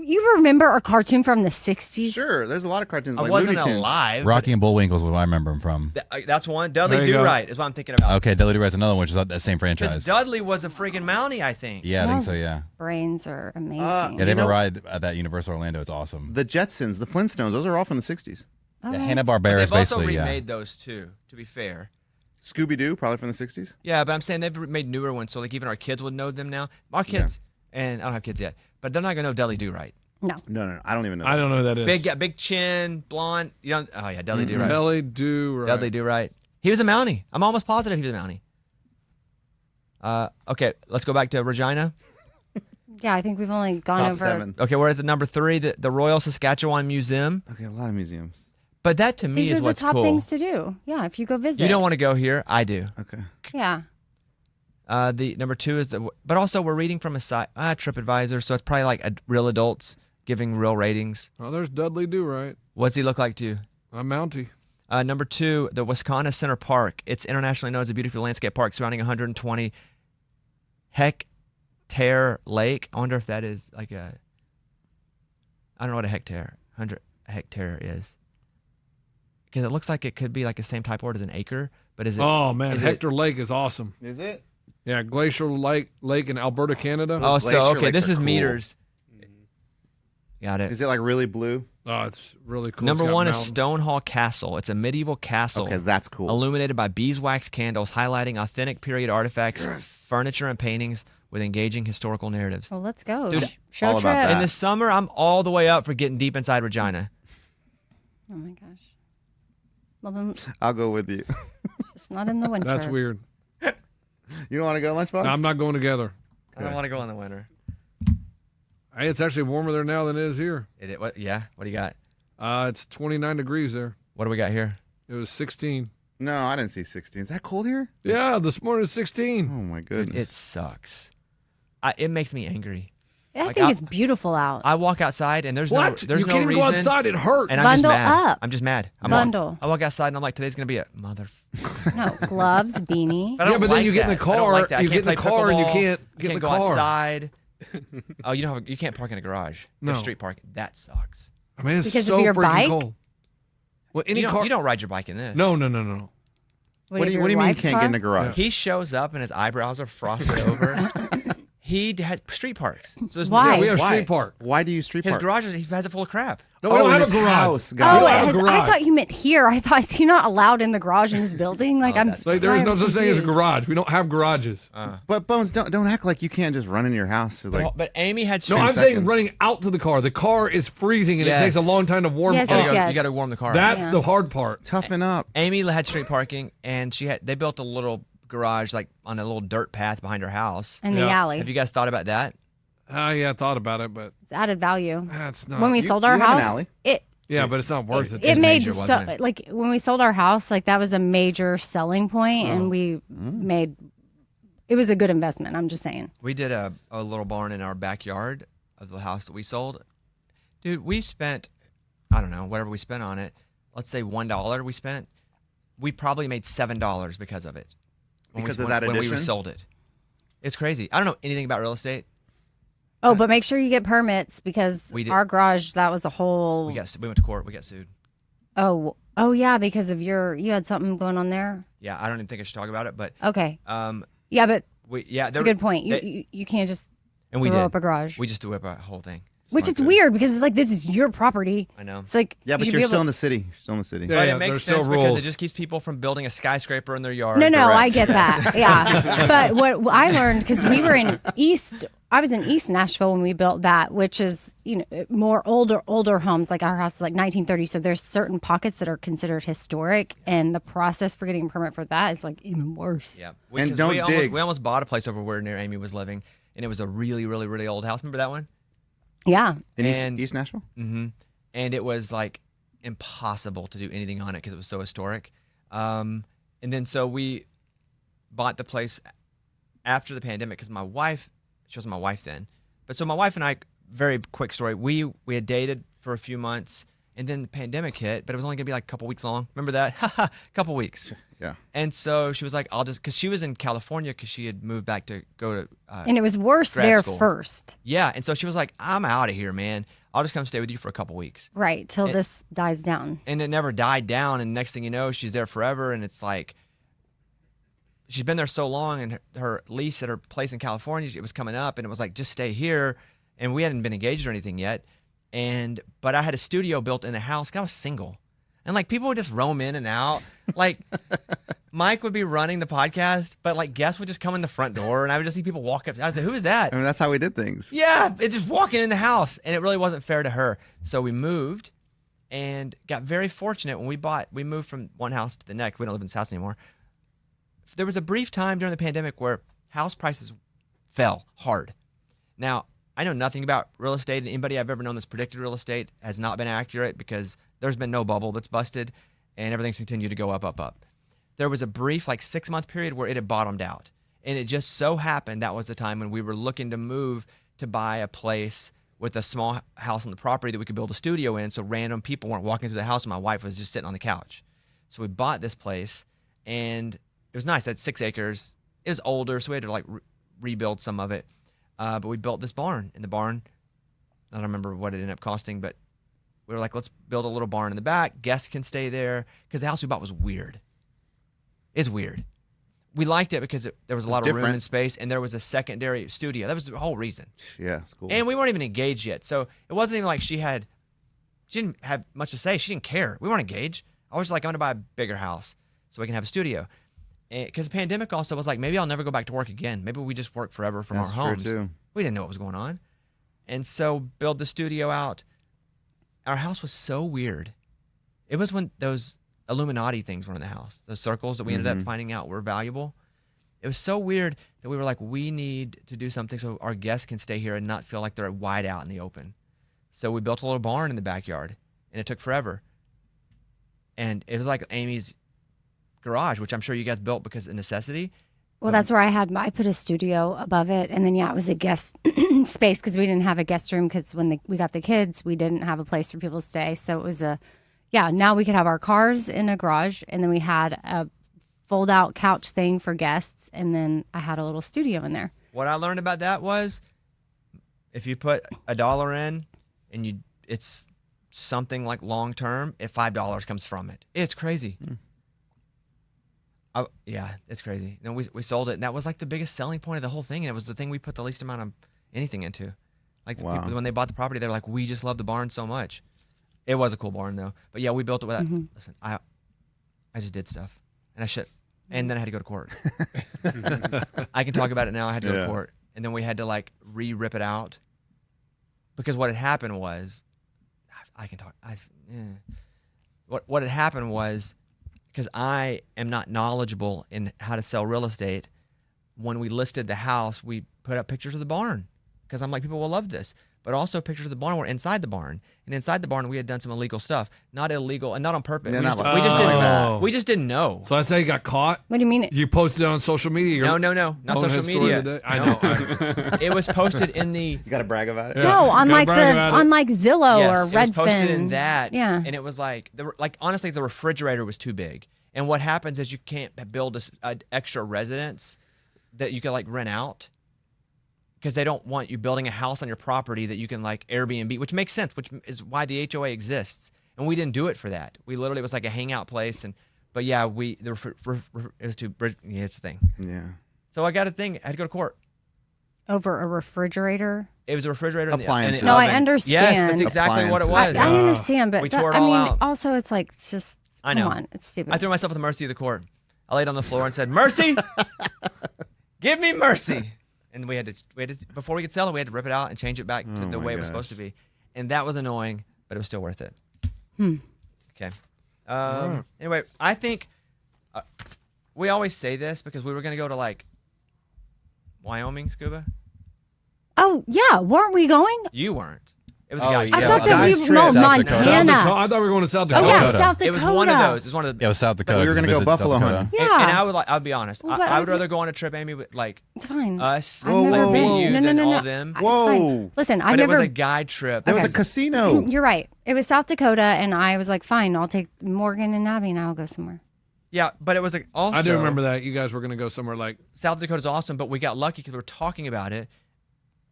you remember a cartoon from the 60s? Sure, there's a lot of cartoons. I Like wasn't Looney Tunes. alive. Rocky and Bullwinkle is what I remember him from. That's one. Dudley There you go. Do-Right is what I'm thinking about. Okay, Dudley Do Right's another one, which is that same Because franchise. Dudley was a freaking Mountie, I think. Yeah, I think so. Those Yeah. Brains are amazing. Yeah, they have know- a ride at that Universal Orlando. It's awesome. The Jetsons, the Flintstones, those are all from the 60s. Okay. Hanna But Barbera is they've also basically remade those too, to be fair. Scooby-Doo, probably from the 60s. Yeah, but I'm saying they've made newer ones, so like even our kids would know them now. Our kids, and I don't have kids yet, but they're not gonna know Dudley Do-Right. No. No, I don't even know. I don't know who that is. Big chin, blonde. You know? Oh yeah, Dudley Do-Right. Dudley Do Right. Dudley Do-Right. He was a Mountie. I'm almost positive he was a Mountie. Okay, let's go back to Regina. Yeah, I think we've only gone Top over. 7. Okay, we're at the number 3, the Royal Saskatchewan Museum. Okay, a lot of museums. But that to me These is are the what's top cool. things to do. Yeah, if you go visit. You don't want to go here. I do. Okay. Yeah. The number 2 is but also we're reading from a site, TripAdvisor, so it's probably like real adults giving real ratings. Oh, there's Dudley Do Right. What's he look like to you? I'm Mountie. Number 2, the Wascana Center Park. It's internationally known as a beautiful landscape park surrounding 120 hectare lake. I wonder if that is like I don't know what a hectare is. Because it looks like it could be like the same type word as an acre, but is it? Oh man, is Hector Lake is awesome. Is it? Yeah, Glacial Lake in Alberta, Canada. Oh, Glacier so okay, lakes this are is cool. meters. Got it. Is it like really blue? Oh, it's really cool. Number It's got 1 is mountains. Stonehall Castle. It's a medieval castle. Okay, that's cool. Illuminated by beeswax candles, highlighting authentic period artifacts, furniture, and paintings with engaging historical narratives. Well, let's go. Dude, Show all trip. about that. In the summer, I'm all the way up for getting deep inside Regina. Oh my gosh. Well, then I'll go with you. it's not in the winter. That's weird. You don't want to go, Lunchbox? No, I'm not going together. I don't want to go in the winter. Hey, it's actually warmer there now than it is here. Yeah? What do you got? It's 29 degrees there. What do we got here? It was 16. No, I didn't see 16. Is that cold here? Yeah, this morning it's Oh 16. my Dude, goodness. it sucks. It makes me angry. I Like, think it's beautiful out. I walk outside and there's What? no You no can't even reason. go outside. It hurts. And I'm Bundle just mad. up. I'm just mad. Bundle. I walk outside and I'm like, today's gonna be a mother. No, gloves, beanie. I don't Yeah, but then like you get in that. the I don't car, like that. I you can't get in the play car and you pickleball. can't I get in can't the go car. outside. Oh, you can't park in a garage. No. There's street parking. That sucks. I mean, it's Because so of your freaking bike? cold. Well, any You car. don't ride your bike in this. No. What do you mean you can't get in the garage? He shows up and his eyebrows are frosted over. He has street parks. So there's Why? Yeah, we have Why? street park. Why do you street His park? garage he has it full of crap. No, we don't in have his a garage. house. Oh, Got We it. don't have a I garage. thought you meant here. I thought is he not allowed in the garage in this building? Like I'm. that's- Like, there is no sorry, I'm such thing as a confused. garage. We don't have garages. But Bones, don't act like you can't just run in your house. For like, But Amy had No, street I'm 10 saying seconds. running out to the car. The car is freezing and Yes. it takes a long time to warm Yes, up. yes, yes. You got to warm the car. up. That's Yeah. the hard part. toughen up. Amy had street parking, and they built a little garage like on a little dirt path behind her house. In the Yeah. alley. Have you guys thought about that? Yeah, I thought about it, but It's added value. that's not. When we sold our you have an house, alley. yeah, but it's not worth it. it made major, so wasn't it? like when we sold our house, like that was a major selling point, Oh. and we made it was a good investment. I'm just saying. We did a little barn in our backyard of the house that we sold. Dude, we spent, I don't know, whatever we spent on it. Let's say $1 we spent. We probably made $7 because of it. Because of that when we addition? resold it. It's crazy. I don't know anything about real estate. Oh, but make sure you get permits because We did. our garage that was a whole. We went to court. We got sued. Oh yeah, because of you had something going on there. Yeah, I don't even think I should talk about it, but Okay. um, Yeah, but that's it's a good point. You can't just and we throw did. up a garage, We just threw up a whole thing. which not is good. weird because it's like this is your property. I know. It's like Yeah, but you should you're be still able in the city. You're still in the city. Yeah, But yeah, it makes there's still sense because rules. it just keeps people from building a skyscraper in their yard. No, I Correct. get that. Yeah. But what I learned, because we were in East I was in East Nashville when we built that, which is, more older homes. Like our house is like 1930. So there's certain pockets that are considered historic, and the process for getting a permit for that is like even worse. Yeah. And don't dig. We almost bought a place over where near Amy was living, and it was a really, really, really old house. Remember that one? Yeah. In East Nashville? Mm-hmm. And it was like impossible to do anything on it because it was so historic. And then so we bought the place after the pandemic because my wife, she wasn't my wife then, but so my wife and I, very quick story, we had dated for a few months, and then the pandemic hit, but it was only gonna be like a couple weeks long. Remember that? A couple weeks. Yeah. And so she was like, because she was in California because she had moved back to go to And it was worse grad there school. first. Yeah, and so she was like, I'm out of here, man. I'll just come stay with you for a couple weeks. Right. Till this dies down. And it never died down, and next thing you know, she's there forever, and it's like, she's been there so long, and her lease at her place in California, it was coming up, and it was like, just stay here. And we hadn't been engaged or anything yet. But I had a studio built in the house 'cause I was single. And like people would just roam in and out. Like Mike would be running the podcast, but like guests would just come in the front door, and I would just see people walk up. I was like, who is that? I mean, that's how we did things. Yeah, it's just walking in the house, and it really wasn't fair to her. So we moved and got very fortunate when we moved from one house to the next. We don't live in this house anymore. There was a brief time during the pandemic where house prices fell hard. Now, I know nothing about real estate, and anybody I've ever known that's predicted real estate has not been accurate because there's been no bubble that's busted, and everything's continued to go up, up, up. There was a brief, like 6-month period where it had bottomed out, and it just so happened that was the time when we were looking to move to buy a place with a small house on the property that we could build a studio in, so random people weren't walking through the house, and my wife was just sitting on the couch. So we bought this place, and it was nice. It had 6 acres. It was older, so we had to like rebuild some of it. But we built this barn. In the barn, I don't remember what it ended up costing, but we were like, let's build a little barn in the back. Guests can stay there because the house we bought was weird. It's weird. We liked it because there was a lot of room and space, and there was a secondary studio. That was the whole reason. Yeah, it's cool. And we weren't even engaged yet, so it wasn't even like she didn't have much to say. She didn't care. We weren't engaged. I was just like, I'm gonna buy a bigger house so we can have a studio. Because the pandemic also was like, maybe I'll never go back to work again. Maybe we just work forever from That's our homes. true too. We didn't know what was going on. And so build the studio out. Our house was so weird. It was when those Illuminati things were in the house, those circles that we ended up finding out were valuable. It was so weird that we were like, we need to do something so our guests can stay here and not feel like they're wide out in the open. So we built a little barn in the backyard, and it took forever. And it was like Amy's garage, which I'm sure you guys built because of necessity. Well, that's where I put a studio above it. And then, it was a guest space because we didn't have a guest room because when we got the kids, we didn't have a place for people to stay. So it was now we could have our cars in a garage. And then we had a fold out couch thing for guests. And then I had a little studio in there. What I learned about that was if you put $1 in and it's something like long term, if $5 comes from it, it's crazy. Yeah, it's crazy. We sold it, and that was like the biggest selling point of the whole thing, and it was the thing we put the least amount of anything into. Like the people, when they bought the property, they were like, "We just love the barn so much." It was a cool barn though, but yeah, we built it with that. Listen, I just did stuff, and I should, and then I had to go to court. I can talk about it now. I had to go to court, and then we had to like rip it out because what had happened was, I can talk. What had happened was, because I am not knowledgeable in how to sell real estate, when we listed the house, we put up pictures of the barn because I'm like, people will love this. But also pictures of the barn were inside the barn. And inside the barn, we had done some illegal stuff. Not illegal and not on purpose. Yeah, We just didn't know. So that's how you got caught? What do you mean? You posted it on social media? No. Not social media. I know. It was posted in the... You got to brag about it. Yeah. No, on Gotta brag about it. on like Zillow Yes, or it was Redfin. posted in that. Yeah. And it was like, honestly, the refrigerator was too big. And what happens is you can't build an extra residence that you can like rent out because they don't want you building a house on your property that you can like Airbnb, which makes sense, which is why the HOA exists. And we didn't do it for that. We literally, it was like a hangout place. But yeah, it was too, it's the thing. Yeah. So I got a thing. I had to go to court. Over a refrigerator. It was a refrigerator. Appliances. No, I oven. understand. Yes, that's exactly what it was. I understand, but We tore it all out. also it's like it's just I know. come on, it's stupid. I threw myself at the mercy of the court. I laid on the floor and said, "Mercy, give me mercy." and we had to before we could sell it, we had to rip it out and change it back to the my way it was gosh. supposed to be, and that was annoying, but it was still worth it. Okay. Anyway, I think we always say this because we were going to go to like Wyoming scuba. Oh yeah, weren't we going? You weren't. It was a Oh, guy. yeah. I thought that Guy's we trip. no South Dakota. South Montana. Dakota. I thought we were going to South Oh Dakota. yeah, Dakota. South It Dakota. was one of those. It was one of the. Yeah, it was South Dakota. we were gonna go Visit buffalo South Dakota. hunting. Yeah. And I would like. I'll be honest. Well, I would I- rather go on a trip, Amy, with like It's fine. us. I've never whoa, been. whoa. You No, no, than no, all no. them. It's Whoa. fine. Listen, I've But never. it was a guy trip. That was a Okay. casino. You're right. It was South Dakota, and I was like, fine, I'll take Morgan and Abby, and I'll go somewhere. Yeah, but it was like also. I do remember that. You guys were going to go somewhere like South Dakota's awesome, but we got lucky because we were talking about it.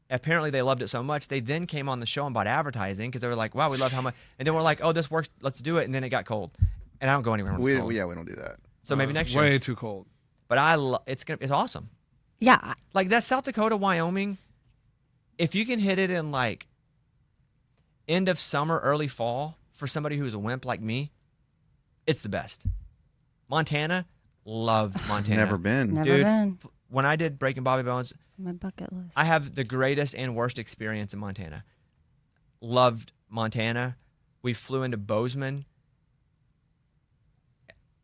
Apparently, they loved it so much they then came on the show and bought advertising because they were like, "Wow, we love how much." And then we're like, "Oh, this works. Let's do it." And then it got cold, and I don't go anywhere when it's cold. We don't do that. So maybe next year. way too cold. But it's awesome. Yeah, Like that South Dakota, Wyoming. If you can hit it in like end of summer, early fall for somebody who's a wimp like me, it's the best. Montana, loved Montana. Never been. never Dude, been. When I did Breaking Bobby Bones, It's on my bucket list. I have the greatest and worst experience in Montana. Loved Montana. We flew into Bozeman.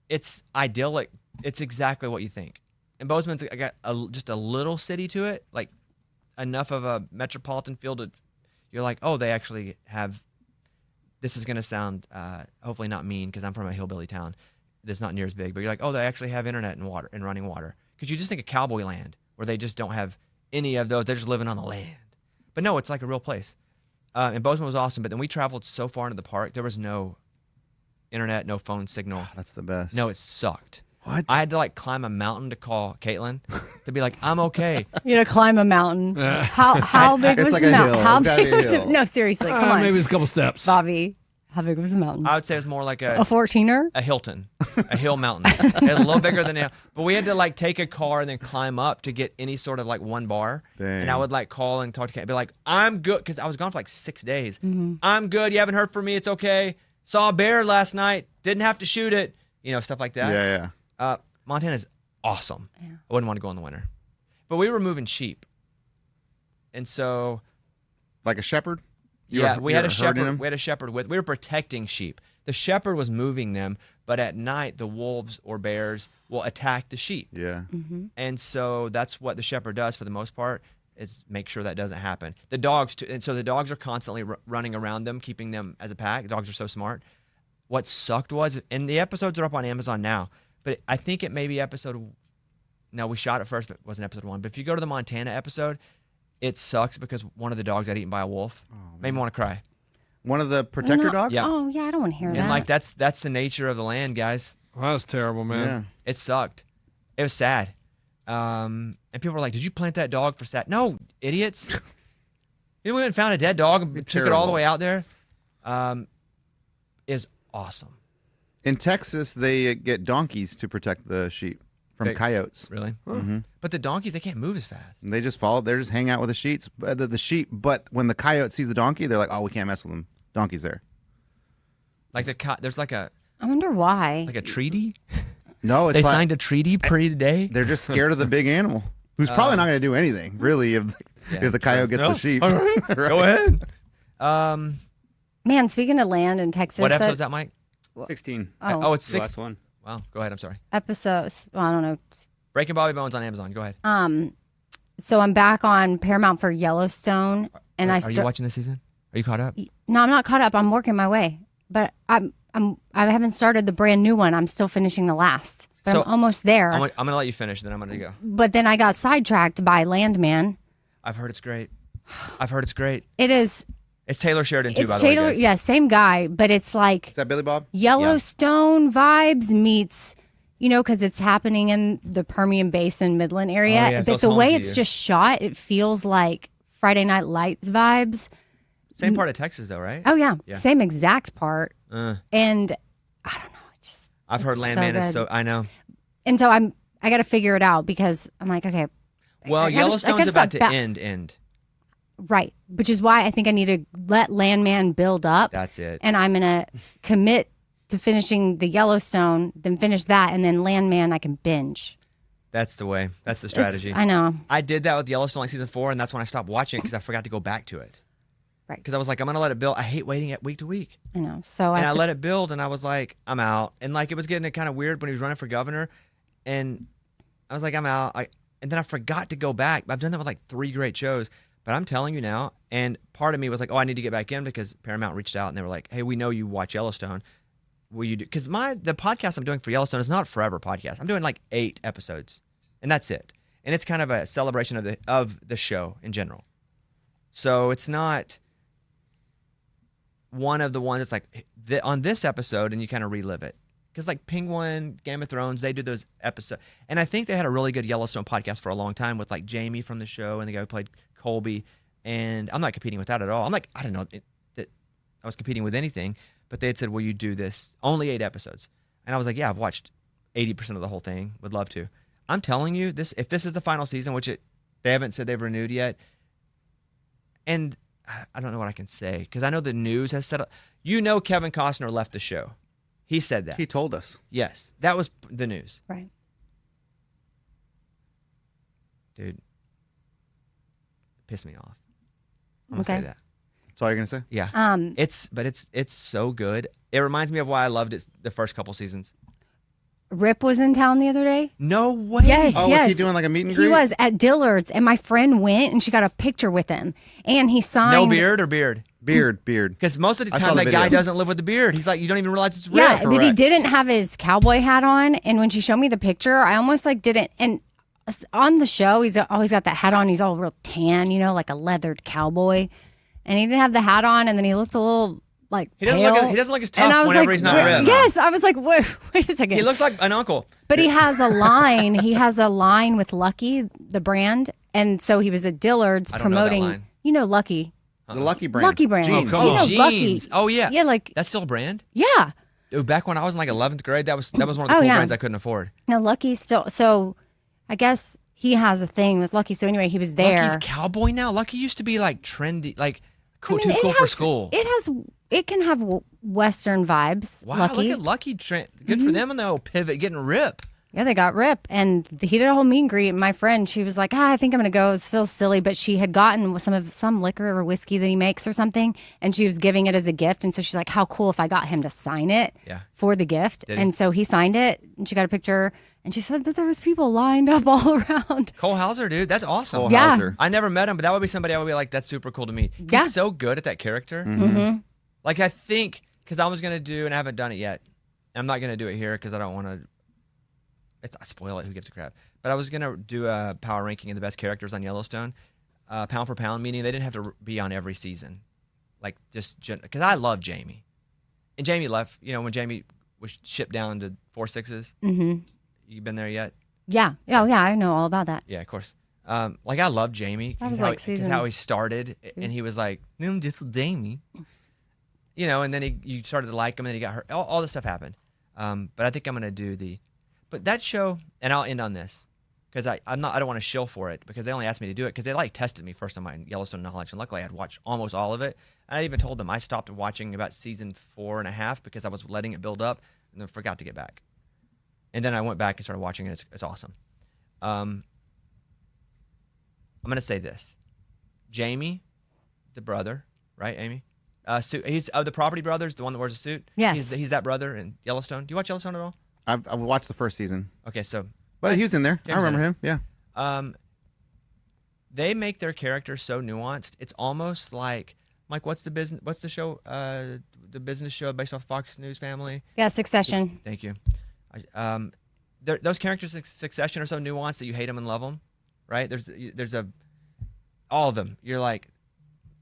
It's idyllic. It's exactly what you think. And Bozeman's got just a little city to it, like enough of a metropolitan feel to. You're like, oh, they actually have. This is going to sound hopefully not mean because I'm from a hillbilly town that's not near as big. But you're like, oh, they actually have internet and water and running water. Because you just think of cowboy land where they just don't have any of those. They're just living on the land. But no, it's like a real place. And Bozeman was awesome. But then we traveled so far into the park, there was no internet, no phone signal. That's the best. No, it sucked. What? I had to like climb a mountain to call Caitlin to be like, I'm okay. You know, climb a mountain. How big It's was like the a mountain? hill. How It's gotta big be a was it? hill. No, seriously, come on, Maybe it's a couple steps. Bobby. How big was the mountain? I would say it was more like A 14er? a Hilton, a hill mountain. It was a little bigger than that. But we had to like take a car and then climb up to get any sort of like one bar. And I Dang. would like call and talk to Kate, be like, I'm good. Because I was gone for like 6 days. Mm-hmm. I'm good. You haven't heard from me. It's okay. Saw a bear last night. Didn't have to shoot it. You know, stuff like that. Yeah. Montana's awesome. Yeah. I wouldn't want to go in the winter. But we were moving sheep. And so Like a shepherd? You yeah, were- we you had a were herding shepherd. them? We had a shepherd with. We were protecting sheep. The shepherd was moving them, but at night the wolves or bears will attack the sheep. Yeah. And so that's what the shepherd does for the most part is make sure that doesn't happen. The dogs too, and so the dogs are constantly running around them, keeping them as a pack. The dogs are so smart. What sucked was, and the episodes are up on Amazon now, but I think it may be no, we shot it first, but it wasn't episode 1. But if you go to the Montana episode, it sucks because one of the dogs got eaten by a wolf. Made me want to cry. One of the protector No. dogs? Yeah. Oh yeah, I don't want to hear that. And like that's the nature of the land, guys. Well, that's terrible, man. Yeah. It sucked. It was sad. And people were like, "Did you plant that dog for sad?" No, idiots. We went and found a dead dog and took it all the terrible. way out there. Is awesome. In Texas, they get donkeys to protect the sheep from They- coyotes. Really? But the donkeys, they can't move as fast. And they just follow. They just hang out with the sheep. But when the coyote sees the donkey, they're like, "Oh, we can't mess with them. Donkey's there." Like there's like a I wonder why. treaty. No, it's They like signed a treaty pre day. they're just scared of the big animal, who's probably not going to do anything really if the coyote gets the sheep. Right? Go ahead. Man, speaking of land in Texas, What episode's that, Mike? 16. Oh, it's The 6. last one. Wow. Go ahead. I'm sorry. episodes. Well, I don't know. Breaking Bobby Bones on Amazon. Go ahead. So I'm back on Paramount for Yellowstone, and Are I you start. watching this season? Are you caught up? No, I'm not caught up. I'm working my way, but I haven't started the brand new one. I'm still finishing the last, but So, I'm almost there. I'm gonna let you finish. Then I'm gonna go. But then I got sidetracked by Landman. I've heard it's great. I've heard it's great. It is. It's Taylor Sheridan too, by It's the way. Taylor. guys. Yeah, same guy, but it's like Is that Billy Bob? Yellowstone vibes meets, because it's happening in the Permian Basin, Midland area. Oh, yeah, it but feels the home way to it's you. just shot, it feels like Friday Night Lights vibes. Same part of Texas, though, right? Oh yeah, Yeah. same exact part. And I don't know, it just. I've heard it's Landman is good. so. I know. And so I got to figure it out because I'm like, okay, Well, I gotta Yellowstone's stop about to ba- end. right, which is why I think I need to let Landman build up. That's it. And I'm gonna commit to finishing the Yellowstone, then finish that, and then Landman I can binge. That's the way. That's the strategy. I know. I did that with Yellowstone like season 4, and that's when I stopped watching it because I forgot to go back to it. Right. Because I was like, I'm gonna let it build. I hate waiting at week to week. I know. So And I have to- let it build, and I was like, I'm out. And like it was getting kind of weird when he was running for governor, and I was like, I'm out. And then I forgot to go back. I've done that with like 3 great shows, but I'm telling you now. And part of me was like, oh, I need to get back in because Paramount reached out and they were like, hey, we know you watch Yellowstone. Will you do? Because the podcast I'm doing for Yellowstone is not forever podcast. I'm doing like 8 episodes, and that's it. And it's kind of a celebration of the show in general. So it's not one of the ones that's like on this episode, and you kind of relive it. Because like Penguin, Game of Thrones, they do those episodes. And I think they had a really good Yellowstone podcast for a long time with like Jamie from the show and the guy who played Colby. And I'm not competing with that at all. I'm like, I don't know that I was competing with anything. But they had said, will you do this? Only 8 episodes. And I was like, yeah, I've watched 80% of the whole thing. Would love to. I'm telling you, if this is the final season, which they haven't said they've renewed yet. And I don't know what I can say. Because I know the news has said, Kevin Costner left the show. He said that. He told us. Yes, that was the news. Right. Dude, pissed me off. I'm gonna say that. That's all you're gonna say? Yeah. It's so good. It reminds me of why I loved it the first couple seasons. Rip was in town the other day. No way. Yes, Oh, yes. was he doing like a meet and greet? He was at Dillard's, and my friend went, and she got a picture with him, and he signed. No beard or beard? Beard. Because most of the I saw time the that guy video. doesn't live with the beard. He's like, you don't even realize it's Rip. Yeah, but he Correct. didn't have his cowboy hat on, and when she showed me the picture, I almost like didn't. And on the show, he's always got that hat on. He's all real tan, like a leathered cowboy, and he didn't have the hat on, and then he looked a little like He doesn't pale. he doesn't look as And I tough was whenever like, he's not wait, Rip. yes, I was like, wait a second. He looks like an uncle. But he has a line. He has a line with Lucky, the brand, and so he was at Dillard's I don't know that promoting. line. Lucky. The Lucky brand. Lucky brand. Jeans. Oh, come on. Lucky. Jeans. Oh yeah. Yeah, like That's still a brand? yeah. Dude, back when I was in like 11th grade, that was one of the cool yeah. brands I couldn't afford. No, Lucky's still. So, I guess he has a thing with Lucky. So anyway, he was there. Lucky's cowboy now. Lucky used to be like trendy, like cool, I mean, too cool it for has- school. It can have Western vibes. Wow, Lucky. look at Lucky. Good for them and the old pivot getting Rip. Yeah, they got Rip, and he did a whole meet and greet. And my friend, she was like, I think I'm gonna go. It feels silly, but she had gotten some liquor or whiskey that he makes or something, and she was giving it as a gift. And so she's like, how cool if I got him to sign it for the gift. Did he? And so he signed it, and she got a picture. And she said that there was people lined up all around. Cole Hauser, dude, that's awesome. Cole Yeah. Hauser. I never met him, but that would be somebody I would be like, that's super cool to meet. Yeah. He's so good at that character. Mm-hmm. Like I think, because I was gonna do, and I haven't done it yet. I'm not gonna do it here because I don't want to. I spoil it. Who gives a crap? But I was gonna do a power ranking of the best characters on Yellowstone, pound for pound. Meaning they didn't have to be on every season, like just because I love Jamie, and Jamie left. When Jamie was shipped down to 4-6s. Mm-hmm. You been there yet? Yeah. Oh, yeah. I know all about that. Yeah, of course. Like I love Jamie. That was how like he- 'cause season how he started, and he was like, "I'm just Jamie," and then you started to like him, and then he got hurt. All this stuff happened. But I think I'm gonna do but that show, and I'll end on this because I don't want to shill for it because they only asked me to do it because they like tested me first on my Yellowstone knowledge, and luckily I'd watched almost all of it. And I even told them I stopped watching about season 4.5 because I was letting it build up and then forgot to get back. And then I went back and started watching it. It's awesome. I'm going to say this. Jamie, the brother, right, Amy? He's of the Property Brothers, the one that wears a suit. Yes. He's that brother in Yellowstone. Do you watch Yellowstone at all? I've watched the first season, Okay, so but he was in there. James I remember in him. Yeah. they make their characters so nuanced. It's almost like what's the show? The business show based off Fox News Family. Yeah, Succession. Thank you. Those characters in Succession are so nuanced that you hate them and love them, right? There's all of them. You're like,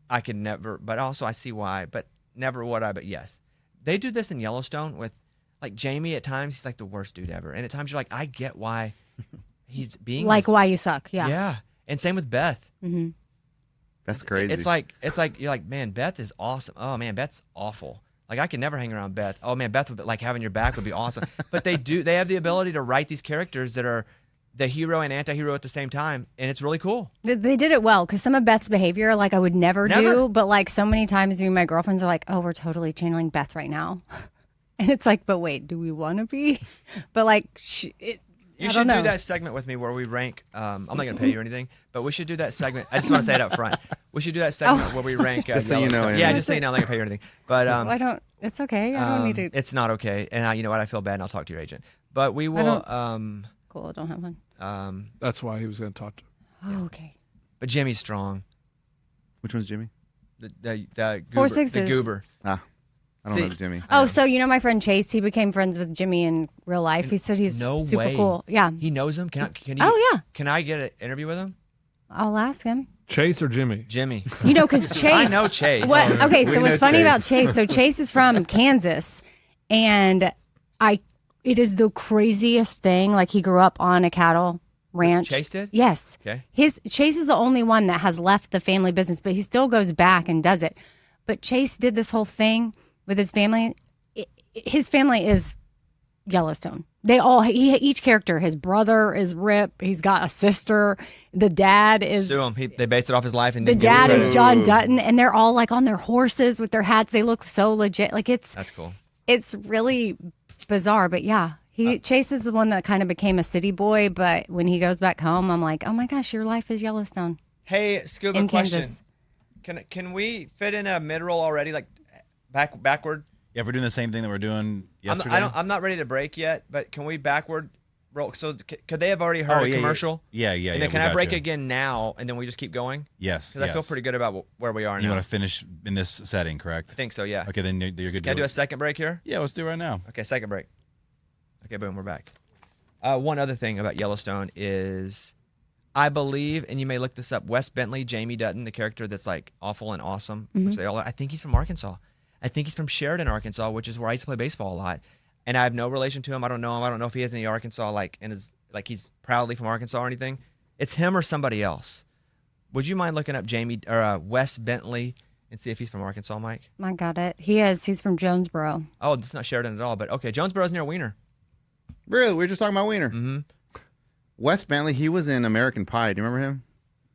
I could never, but also I see why, but never would I, but yes. They do this in Yellowstone with, like, Jamie at times, he's like the worst dude ever. And at times you're like, I get why he's being Like this. why you suck. Yeah. Yeah. And same with Beth. Mm-hmm. That's crazy. It's like you're like, man, Beth is awesome. Oh man, Beth's awful. Like I could never hang around Beth. Oh man, Beth would be, like having your back would be awesome. But they have the ability to write these characters that are the hero and anti-hero at the same time, and it's really cool. They did it well because some of Beth's behavior, like I would never do, but like so many times me and my girlfriends are like, oh, we're totally channeling Beth right now. And it's like, but wait, do we want to be? But like, You I should don't do know. that segment with me where we rank. I'm not going to pay you or anything, but we should do that segment. I just want to say it up front. We should do that segment where we rank. Just so you know, Yellowstone. Amy. Yeah, just so you know, I'm not going to pay you or anything. But I don't. It's okay. I don't need to. it's not okay, and you know what? I feel bad, and I'll talk to your agent. But we will. Cool. I don't have one. That's why he was going to talk to. Oh, okay. But Jimmy's strong. Which one's Jimmy? The goober, 4 6s. The goober. Ah, I don't See- know Jimmy. Oh, so you know my friend Chase? He became friends with Jimmy in real life. He said he's No super way. cool. Yeah. He knows him. Can he? Oh, yeah. Can I get an interview with him? I'll ask him. Chase or Jimmy? Jimmy. You know, because Chase. I know Chase. What? Okay, so We what's know funny Chase. about Chase? So Chase is from Kansas, and it is the craziest thing. Like he grew up on a cattle ranch. Chase did? Yes. Okay. Chase is the only one that has left the family business, but he still goes back and does it. But Chase did this whole thing with his family. His family is Yellowstone. Each character, his brother is Rip. He's got a sister. The dad is Sue him. They based it off his life, and the didn't give it dad is credit. John Dutton, and they're all like on their horses with their hats. They look so legit. Like That's cool. it's really bizarre. But yeah, Chase is the one that kind of became a city boy. But when he goes back home, I'm like, oh my gosh, your life is Yellowstone. Hey, Scuba, In question. Kansas. Can we fit in a mid roll already, like backward? Yeah, if we're doing the same thing that we're doing yesterday. I'm not ready to break yet, but can we backward roll? So could they have already heard a commercial? Yeah. And then we can I got break you. again now, and then we just keep going? Yes. Because I feel pretty good about where we are You now. want to finish in this setting, correct? I think so, yeah. Okay, then you're good. Can I do a second break here? Yeah, let's do it right now. Okay, second break. Okay, boom, we're back. One other thing about Yellowstone is, I believe, and you may look this up, Wes Bentley, Jamie Dutton, the character that's like awful and awesome, which they all are. I think he's from Arkansas. I think he's from Sheridan, Arkansas, which is where I used to play baseball a lot. And I have no relation to him. I don't know him. I don't know if he has any Arkansas, he's proudly from Arkansas or anything. It's him or somebody else. Would you mind looking up Wes Bentley and see if he's from Arkansas, Mike? I got it. He is. He's from Jonesboro. Oh, it's not Sheridan at all, but okay. Jonesboro's near Wiener. Really? We were just talking about Wiener. Mm-hmm. Wes Bentley, he was in American Pie. Do you remember him?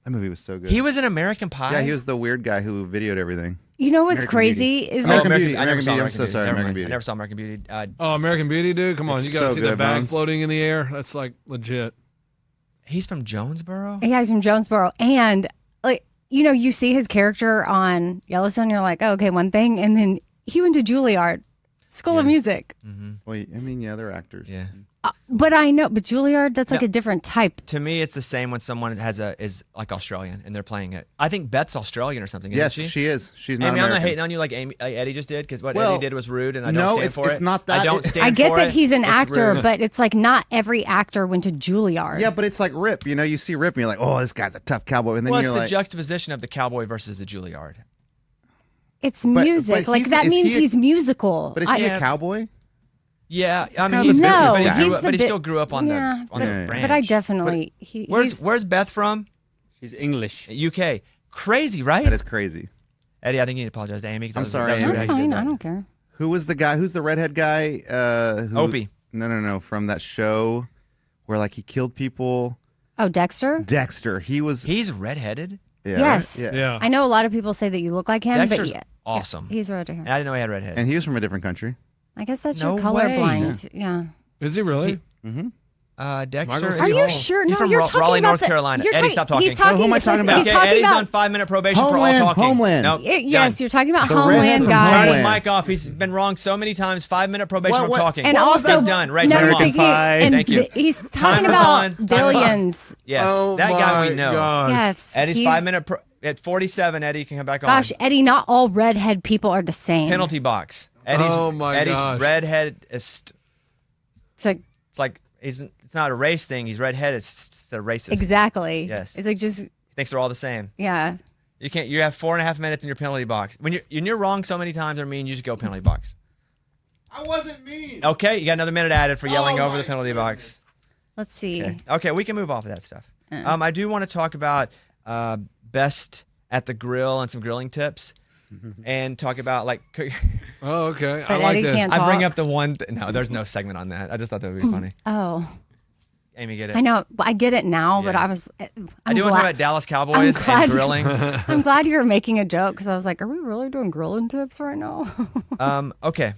That movie was so good. He was in American Pie? Yeah, he was the weird guy who videoed everything. You know what's American crazy Beauty. is American like, Beauty. I never saw I'm so sorry. Never American mind. Beauty. I never saw American Beauty. Oh, American Beauty, dude! Come on, It's you got to so see good, the bag Bones. floating in the air. That's like legit. He's from Jonesboro? yeah, he's from Jonesboro, and like you see his character on Yellowstone. You're like, oh, okay, one thing, and then he went to Juilliard School of Music. Well, I mean, yeah, they're actors. Yeah. But Juilliard, that's like a different type. To me, it's the same when someone is like Australian and they're playing it. I think Beth's Australian or something. Yes, isn't she is. She's not Amy, I'm not American. hating on you like Eddie just did, because what Well, Eddie did was rude, and I no, don't stand it's- for it's it. not that. I don't It- stand I get for that it. he's an It's actor, rude. but it's like not every actor went to Juilliard. Yeah, but it's like Rip. You see Rip, and you're like, oh, this guy's a tough cowboy. And then Well, it's you're the like, juxtaposition of the cowboy versus the Juilliard. It's But music. Like he's- that is means he a- he's musical. but is he Yeah. a cowboy? Yeah, I kind mean, of he's the business but, guy. he, He's grew, the but he bit- still grew up on yeah, the but, ranch. but I definitely. Where's Beth from? She's English. UK. Crazy, right? That is crazy. Eddie, I think you need to apologize to Amy. 'Cause that I'm was- sorry, that was Amy. rude That's how you did fine. I that. don't care. Who was the guy? Who's the redhead guy? Opie. No. From that show where like he killed people. Oh, Dexter. Dexter. He was. He's redheaded. Yeah, Yes. right? Yeah. I know a lot of people say that you look like him, Dexter's but yeah, awesome. he's red hair. And I didn't know he had red hair. And he was from a different country. I guess that's No your color way. blind. Yeah. Is he really? Dexter. Michael is Are you old. sure? He's No, from you're talking Raleigh, about North the- Carolina. you're Eddie, talking- stop talking. He's talking. who am I talking about? Okay, He's talking Eddie's about. on 5-minute probation for all Homeland, talking. Homeland. Nope. Yes, done. you're talking about The redhead Homeland from guy. Turn his Homeland. mic off. He's been wrong so many times. 5-minute probation What- from what- talking. And also, He's done. Right, no, turn him but off. and Thank you. He's Time talking is about on. Time is on. billions. Yes, Oh that guy my we know. God. Yes. Eddie's he's- 5-minute at 47. Eddie can come back on. Gosh, Eddie, not all redhead people are the same. Penalty box. Eddie's Oh my Eddie's gosh. redhead. It's like It's like it's not a race thing. He's redheaded. It's a racist. exactly. Yes. It's like just He thinks they're all the same. yeah. You can't. You have 4.5 minutes in your penalty box. When you're wrong so many times, I mean, you just go penalty box. I wasn't mean. Okay, you got another minute added for yelling Oh over the my penalty box. Let's see. Okay, we can move off of that stuff. I do want to talk about best at the grill and some grilling tips, and talk about like. Oh, okay. I But like Eddie this. can't I bring talk. up the one. No, there's no segment on that. I just thought that would be funny. Oh, Amy, get it? I know. But I get it now. But Yeah. I was. I I'm do want to talk glad, about Dallas Cowboys glad- and grilling. I'm glad you were making a joke because I was like, are we really doing grilling tips right now? Okay.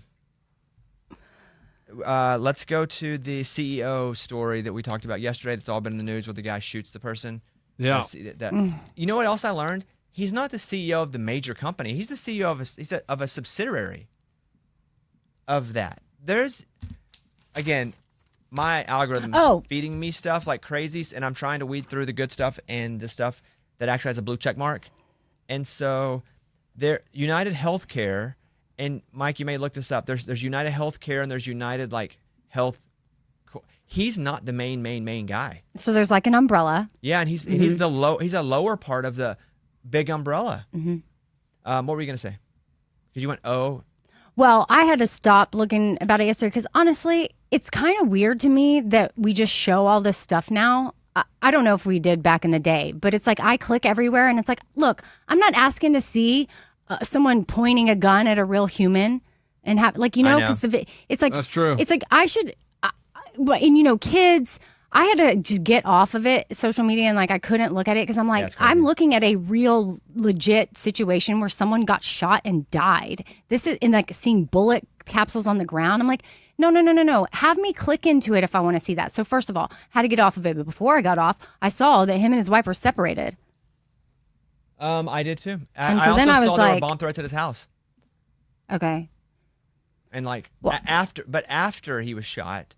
let's go to the CEO story that we talked about yesterday. That's all been in the news where the guy shoots the person. Yeah. You know what else I learned? He's not the CEO of the major company. He's the CEO of a subsidiary of that. There's, again, my algorithm is feeding me stuff like crazies, and I'm trying to weed through the good stuff and the stuff that actually has a blue check mark. And so there, United Healthcare, and Mike, you may look this up. There's United Healthcare and there's United like Health. He's not the main guy. So there's like an umbrella. Yeah, and he's he's a lower part of the big umbrella. What were you gonna say? Because you went Well, I had to stop looking about it yesterday because honestly, it's kind of weird to me that we just show all this stuff now. I don't know if we did back in the day, but it's like I click everywhere and it's like, look, I'm not asking to see someone pointing a gun at a real human and have like, because it's like, that's true. It's like I should, and kids, I had to just get off of it, social media, and like I couldn't look at it because I'm like, I'm looking at a real legit situation where someone got shot and died. This is in like seeing bullet capsules on the ground. I'm like, no. Have me click into it if I want to see that. So first of all, had to get off of it. But before I got off, I saw that him and his wife were separated. I did too. And I so also then I was saw there were like- bomb threats at his house. Okay. And like after he was shot.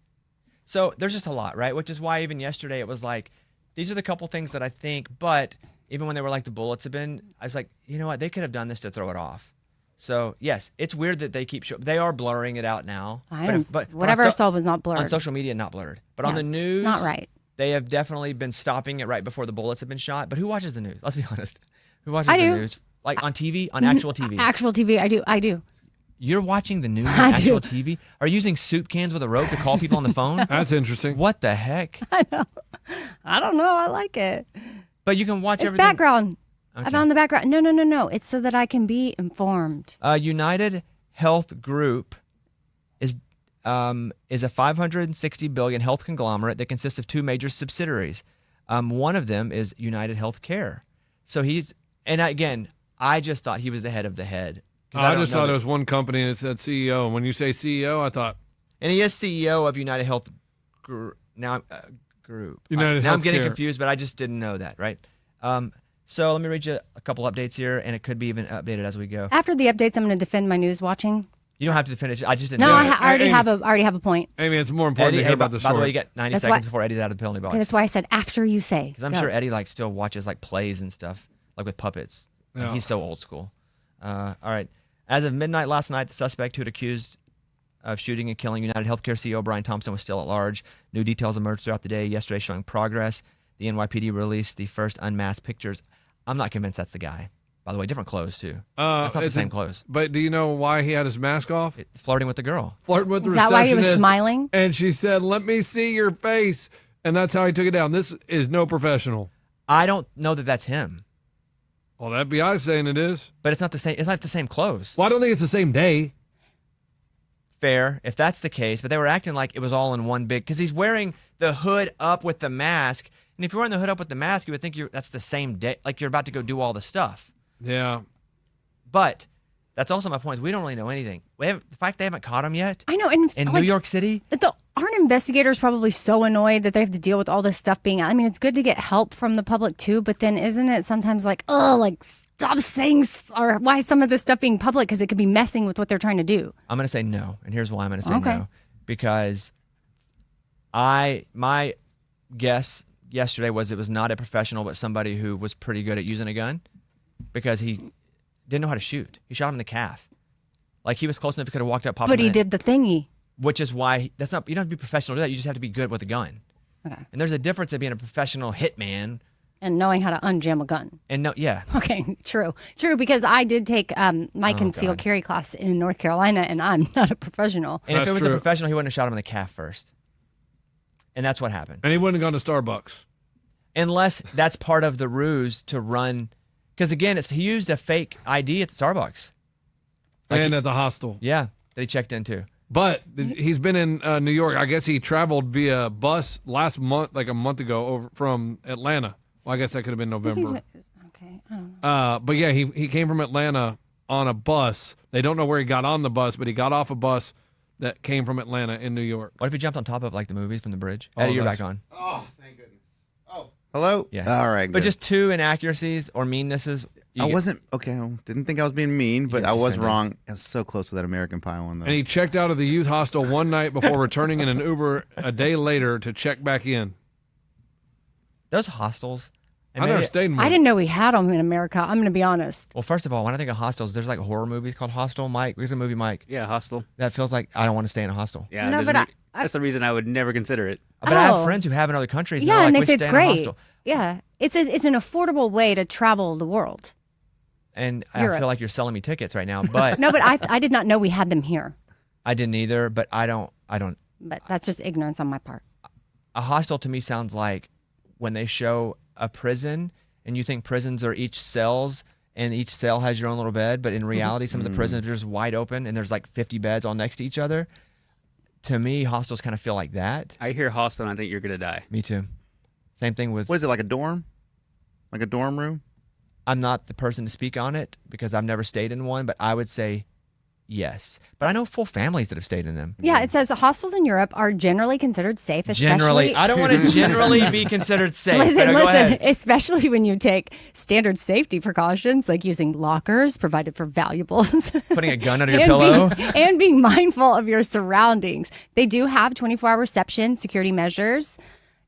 So there's just a lot, right? Which is why even yesterday it was like, these are the couple things that I think, but even when they were like the bullets have been, I was like, you know what? They could have done this to throw it off. So yes, it's weird that they keep they are blurring it out now. But whatever I saw was not blurred. On social media, not blurred. But on the it's news, not right. They have definitely been stopping it right before the bullets have been shot. But who watches the news? Let's be honest. Who watches I the do. news? Like on TV? On actual TV? Actual TV, I do. You're watching the news on actual TV? Are you using soup cans with a rope to call people on the phone? That's interesting. What the heck? I know. I don't know. I like it. But you can watch It's everything. background. Okay. I found the background. No. It's so that I can be informed. United Health Group is a 560 billion health conglomerate that consists of two major subsidiaries. One of them is United Healthcare. So I just thought he was the head of the head. I just saw there was one company and it said CEO. And when you say CEO, I thought. And he is CEO of United Health Group. Now I'm getting Healthcare. confused, but I just didn't know that, right? So let me read you a couple updates here, and it could be even updated as we go. After the updates, I'm going to defend my news watching. You don't have to finish. I just didn't No, know. I already have a point. Amy, it's more important to hear about the by the way, story. you got 90 That's seconds why- before Eddie's out of the penalty box. Okay, that's why I said after you say. Because I'm Go. sure Eddie still watches plays and stuff, like with puppets. Like, Yeah. he's so old school. All right. As of midnight last night, the suspect who had accused of shooting and killing United Healthcare CEO Brian Thompson was still at large. New details emerged throughout the day yesterday showing progress. The NYPD released the first unmasked pictures. I'm not convinced that's the guy. By the way, different clothes too. That's not the same clothes. But do you know why he had his mask off? Flirting with the girl. Flirting with the Is that why he was receptionist, smiling? And she said, "Let me see your face," and that's how he took it down. This is no professional. I don't know that that's him. Well, the FBI's saying it is. But it's not the same. It's not the same clothes. Well, I don't think it's the same day. Fair, if that's the case. But they were acting like it was all in one big, because he's wearing the hood up with the mask. And if you're wearing the hood up with the mask, you would think that's the same day, like you're about to go do all the stuff. Yeah. But that's also my point. Is we don't really know anything. The fact they haven't caught him yet. I know. And in New York City. Aren't investigators probably so annoyed that they have to deal with all this stuff being out? I mean, it's good to get help from the public too, but then isn't it sometimes like, stop saying, or why is some of this stuff being public? Because it could be messing with what they're trying to do. I'm going to say no. And here's why I'm going to say no. Because my guess yesterday was it was not a professional, but somebody who was pretty good at using a gun, because he didn't know how to shoot. He shot him in the calf. Like, he was close enough he could have walked up, popped But him he in. did the thingy. Which is why you don't have to be professional to do that. You just have to be good with a gun. Okay. And there's a difference in being a professional hitman And knowing how to unjam a gun. and yeah. Okay, true, because I did take my concealed carry class in North Carolina, and I'm not a professional. And if That's it was true. a professional, he wouldn't have shot him in the calf first. And that's what happened. And he wouldn't have gone to Starbucks. Unless that's part of the ruse to run. Because again, he used a fake ID at Starbucks. And at the hostel. Yeah, that he checked into. But he's been in New York. I guess he traveled via bus last month, like a month ago, over from Atlanta. Well, I guess that could have been November. Okay, I don't know. But yeah, he came from Atlanta on a bus. They don't know where he got on the bus, but he got off a bus that came from Atlanta in New York. What if you jumped on top of like the movies from the bridge? Oh, Eddie, you're that's- back on. Oh, thank goodness. Oh, hello. Yeah. All right. But good. just two inaccuracies or meannesses. I wasn't okay. I didn't think I was being mean, but get I was suspended. wrong. I was so close to that American Pie one though. And he checked out of the youth hostel one night before returning in an Uber a day later to check back in. Those hostels. and I never maybe- stayed in one. I didn't know we had them in America. I'm going to be honest. Well, first of all, when I think of hostels, there's like horror movies called Hostel. Mike, there's a movie, Mike, Yeah, hostel. that feels like I don't want to stay in a hostel. Yeah, No, there's but a I- re- that's the reason I would never consider it. But I have Oh. friends who have in other countries. Yeah, they're and like, they "We say it's stay in a great. hostel." Yeah, it's an affordable way to travel the world. And I Europe. feel like you're selling me tickets right now, but No, but I did not know we had them here. I didn't either. But I don't. But that's just ignorance on my part. A hostel to me sounds like when they show a prison and you think prisons are each cells and each cell has your own little bed, but in reality, some of the prisons are just wide open and there's like 50 beds all next to each other. To me, hostels kind of feel like that. I hear hostel and I think you're gonna die. Me too. Same thing with. What is it, like a dorm? Like a dorm room? I'm not the person to speak on it because I've never stayed in one, but I would say yes. But I know full families that have stayed in them. Yeah, it says hostels in Europe are generally considered safe, especially. Generally, I don't want to generally be considered safe. Listen, but go ahead. especially when you take standard safety precautions like using lockers provided for valuables. Putting a gun under your and pillow. and being mindful of your surroundings. They do have 24-hour reception, security measures.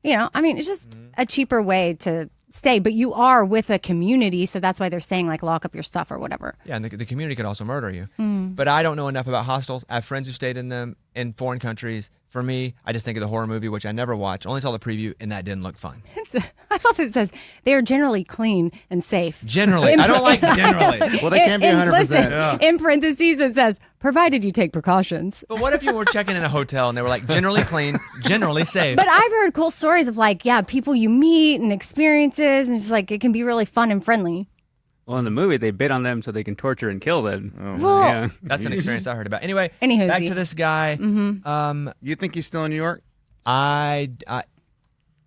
You know, I mean, it's just a cheaper way to stay, but you are with a community, so that's why they're saying like lock up your stuff or whatever. Yeah, and the community could also murder you. Hmm. But I don't know enough about hostels. I have friends who stayed in them in foreign countries. For me, I just think of the horror movie, which I never watched. Only saw the preview, and that didn't look fun. I love it says they are generally clean and safe. Generally, I don't like generally. Well, they can't be 100%. Listen, in parentheses, it says, provided you take precautions. But what if you were checking in a hotel and they were like generally clean, generally safe? But I've heard cool stories of like, yeah, people you meet and experiences, and just like it can be really fun and friendly. Well, in the movie, they bid on them so they can torture and kill them. Well, Yeah. That's an experience I heard about. Anyway, Anywhoosy. back to this guy. You think he's still in New York? I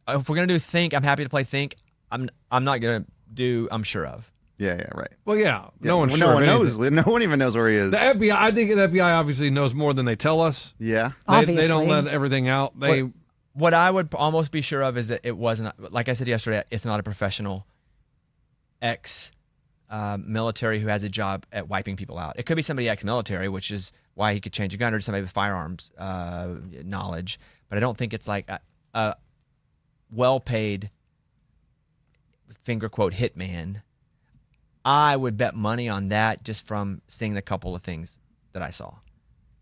if we're gonna do think, I'm happy to play think. I'm not gonna do I'm sure of. Yeah, right. Well, yeah. Yeah, No one's well, sure. No one of knows. anything. No one even knows where he is. The FBI, I think the FBI obviously knows more than they tell us. Yeah. They don't let everything out. They What I would almost be sure of is that it wasn't, like I said yesterday, it's not a professional ex-military who has a job at wiping people out. It could be somebody ex-military, which is why he could change a gun, or somebody with firearms knowledge. But I don't think it's like a well-paid, finger quote, hitman. I would bet money on that just from seeing the couple of things that I saw.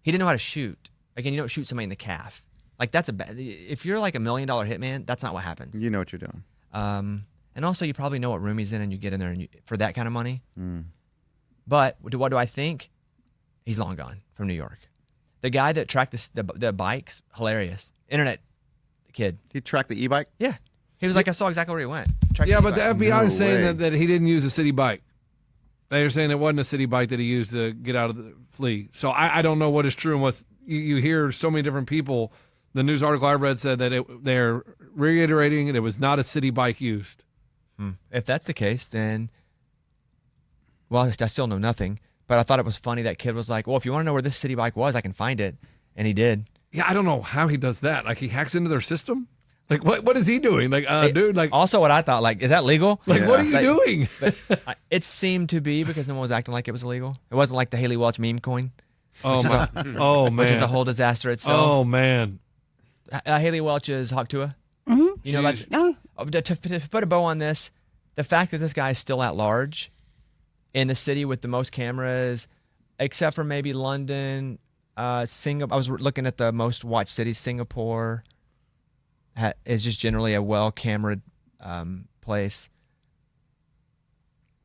He didn't know how to shoot. Again, you don't shoot somebody in the calf. Like that's a bad. If you're like $1 million hitman, that's not what happens. You know what you're doing. And also, you probably know what room he's in, and you get in there and for that kind of money. But what do I think? He's long gone from New York. The guy that tracked the bikes, hilarious. Internet kid. He tracked the e-bike? Yeah. He was like, I saw exactly where he went. Tracked yeah, but the e-bike. FBI is No saying way. that he didn't use a city bike. They're saying it wasn't a city bike that he used to get out of the flee. So I don't know what is true and what's. You hear so many different people. The news article I read said that they're reiterating it was not a city bike used. If that's the case, then, well, I still know nothing. But I thought it was funny that kid was like, well, if you want to know where this city bike was, I can find it. And he did. Yeah, I don't know how he does that. Like he hacks into their system. Like what is he doing? Like dude, like Also, what I thought, like, is that legal? what are you Like, doing? It seemed to be because no one was acting like it was illegal. It wasn't like the Haley Welch meme coin, Oh my, oh which is a man, whole disaster itself. oh man. Haley Welch's Hawktua. You know about Oh, to put a bow on this, the fact that this guy is still at large in the city with the most cameras, except for maybe London, Singapore. I was looking at the most watched cities. Singapore is just generally a well-cameraed place.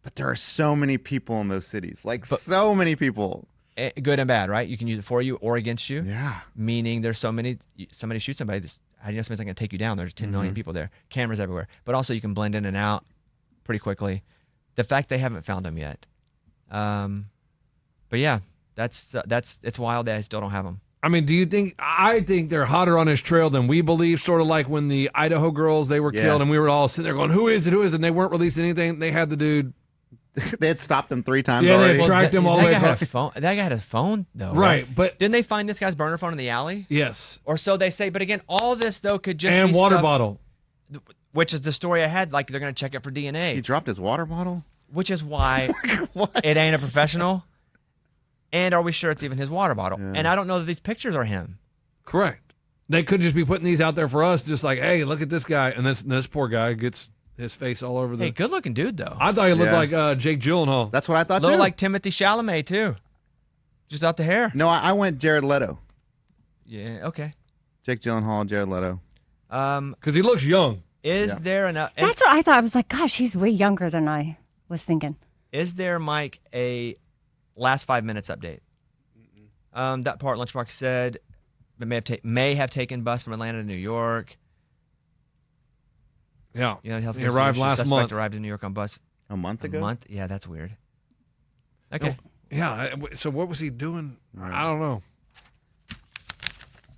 But there are so many people in those cities. Like, so many people. Good and bad, right? You can use it for you or against you. Yeah. Meaning there's so many, somebody shoots somebody, how do you know somebody's not going to take you down? There's 10 million people there. Cameras everywhere. But also you can blend in and out pretty quickly. The fact they haven't found him yet. But yeah, it's wild that I still don't have him. I mean, I think they're hotter on his trail than we believe, sort of like when the Idaho girls, they were Yeah. killed and we were all sitting there going, who is it? Who is it? And they weren't releasing anything. They had the dude They had stopped him 3 times Yeah, they already. had tracked him all the way That guy had across. a phone. That guy had a phone though, Right, but didn't they find this guy's burner phone in the alley? yes, Or so they say. But again, all this though could just and be water stuff, bottle. which is the story I had. Like they're going to check it for DNA, He dropped his water bottle. which is why What? it ain't a professional. And are we sure it's even his water bottle? And I don't know that these pictures are him. Correct. They could just be putting these out there for us, just like, hey, look at this guy, and this poor guy gets his face all over the. Hey, good looking dude though. I thought he looked Yeah. like Jake Gyllenhaal. That's what I thought Look too. like Timothy Chalamet too. Just out the hair. No, I went Jared Leto. Yeah. Okay. Jake Gyllenhaal, Jared Leto. Because he looks young. Is there enough? That's what I thought. I was like, gosh, he's way younger than I was thinking. Is there, Mike, a last 5 minutes update? That part Lunchbox said that may have taken bus from Atlanta to New York. Yeah. You know, He arrived last suspect month. arrived in New York on bus A month a ago. month. Yeah, that's weird. Okay. Yeah. So what was he doing? I don't know.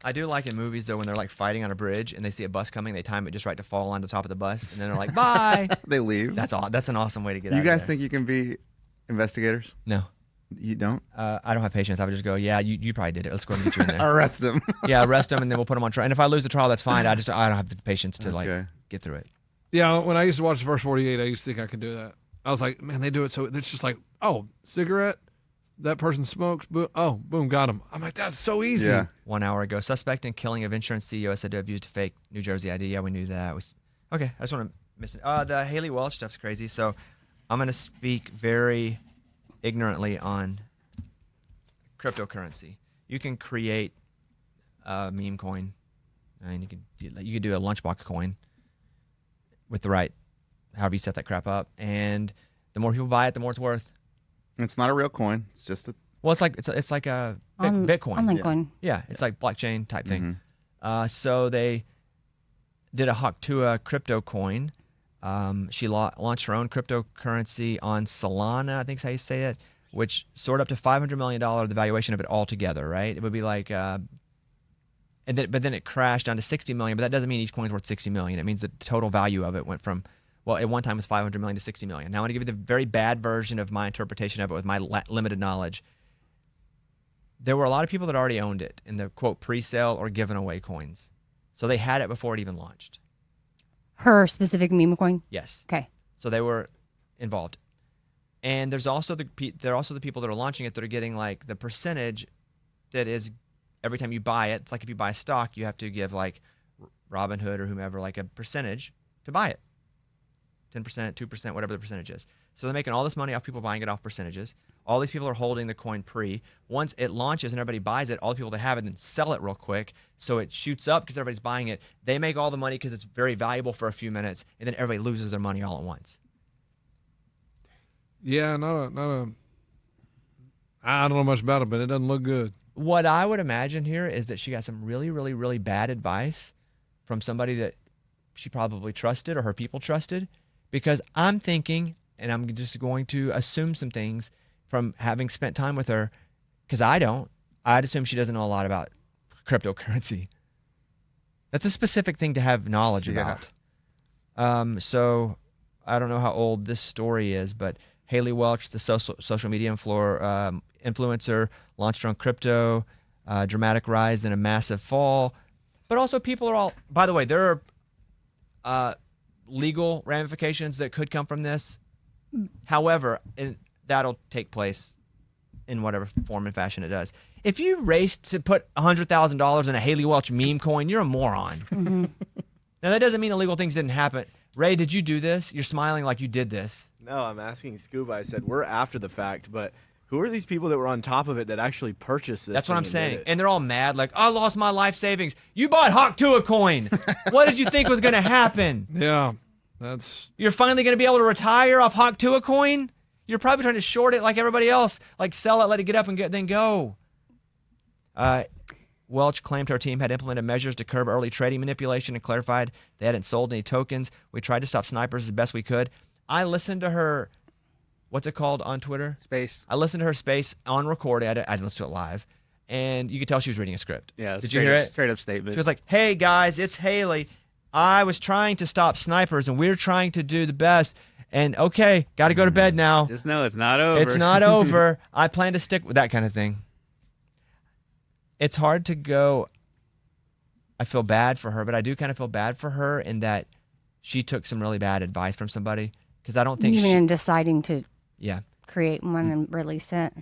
I do like in movies though when they're like fighting on a bridge and they see a bus coming, they time it just right to fall on the top of the bus, and then they're like, "Bye." They leave. That's all. That's an awesome way to get out. You of guys there. think you can be investigators? No. You don't? I don't have patience. I would just go, yeah, you probably did it. Let's go and meet you in there. Arrest him. Yeah, arrest him and then we'll put him on trial. And if I lose the trial, that's fine. I don't have the patience to like Okay. get through it. Yeah. When I used to watch the first 48, I used to think I could do that. I was like, man, they do it so it's just like, oh, cigarette. That person smokes. Boom, got him. I'm like, that's so easy. Yeah. 1 hour ago, suspect in killing of insurance CEO said to have used a fake New Jersey ID. Yeah, we knew that. Okay, I just want to miss it. The Haley Welch stuff's crazy. So I'm going to speak very ignorantly on cryptocurrency. You can create a meme coin, and you could do a lunchbox coin with the right, however you set that crap up. And the more people buy it, the more it's worth. It's not a real coin. It's just a. Well, it's like a Bitcoin. Online coin. Yeah, it's like blockchain type thing. So they did a Haktua crypto coin. She launched her own cryptocurrency on Solana, I think is how you say it, which soared up to $500 million, the valuation of it altogether, right? It would be like, but then it crashed down to 60 million, but that doesn't mean each coin's worth 60 million. It means the total value of it went from, well, at one time it was 500 million to 60 million. Now I'm going to give you the very bad version of my interpretation of it with my limited knowledge. There were a lot of people that already owned it in the, quote, pre-sale or given away coins. So they had it before it even launched. Her specific meme coin. Yes. Okay. So they were involved. And there's also the people that are launching it that are getting like the percentage that is every time you buy it. It's like if you buy a stock, you have to give like Robinhood or whomever like a percentage to buy it. 10%, 2%, whatever the percentage is. So they're making all this money off people buying it off percentages. All these people are holding the coin pre. Once it launches and everybody buys it, all the people that have it then sell it real quick. So it shoots up because everybody's buying it. They make all the money because it's very valuable for a few minutes, and then everybody loses their money all at once. Yeah, I don't know much about it, but it doesn't look good. What I would imagine here is that she got some really, really, really bad advice from somebody that she probably trusted or her people trusted, because I'm thinking, and I'm just going to assume some things from having spent time with her, because I'd assume she doesn't know a lot about cryptocurrency. That's a specific thing to have knowledge about. So I don't know how old this story is, but Haley Welch, the social media influencer, launched her own crypto, dramatic rise and a massive fall. But also people are all, by the way, there are legal ramifications that could come from this. However, that'll take place in whatever form and fashion it does. If you raced to put $100,000 in a Haley Welch meme coin, you're a moron. Mm-hmm. Now, that doesn't mean illegal things didn't happen. Ray, did you do this? You're smiling like you did this. No, I'm asking Scuba. I said, we're after the fact, but who are these people that were on top of it that actually purchased this? That's what I'm thing saying. did it? And they're all mad, like, I lost my life savings. You bought Haktua coin. What did you think was going to happen? Yeah, You're finally going to be able to retire off Haktua coin? You're probably trying to short it like everybody else, like sell it, let it get up, and then go. Welch claimed her team had implemented measures to curb early trading manipulation and clarified they hadn't sold any tokens. We tried to stop snipers as best we could. I listened to her, what's it called on Twitter? Space. I listened to her space on recording. I didn't listen to it live. And you could tell she was reading a script. Yeah. Did you hear it? Straight up statement. She was like, hey, guys, it's Haley. I was trying to stop snipers, and we're trying to do the best. And okay, got to go to bed now. Just know it's not over. It's not over. I plan to stick with that kind of thing. It's hard to go. I feel bad for her, but I do kind of feel bad for her in that she took some really bad advice from somebody, because I don't think Even in deciding to yeah, create one and release it.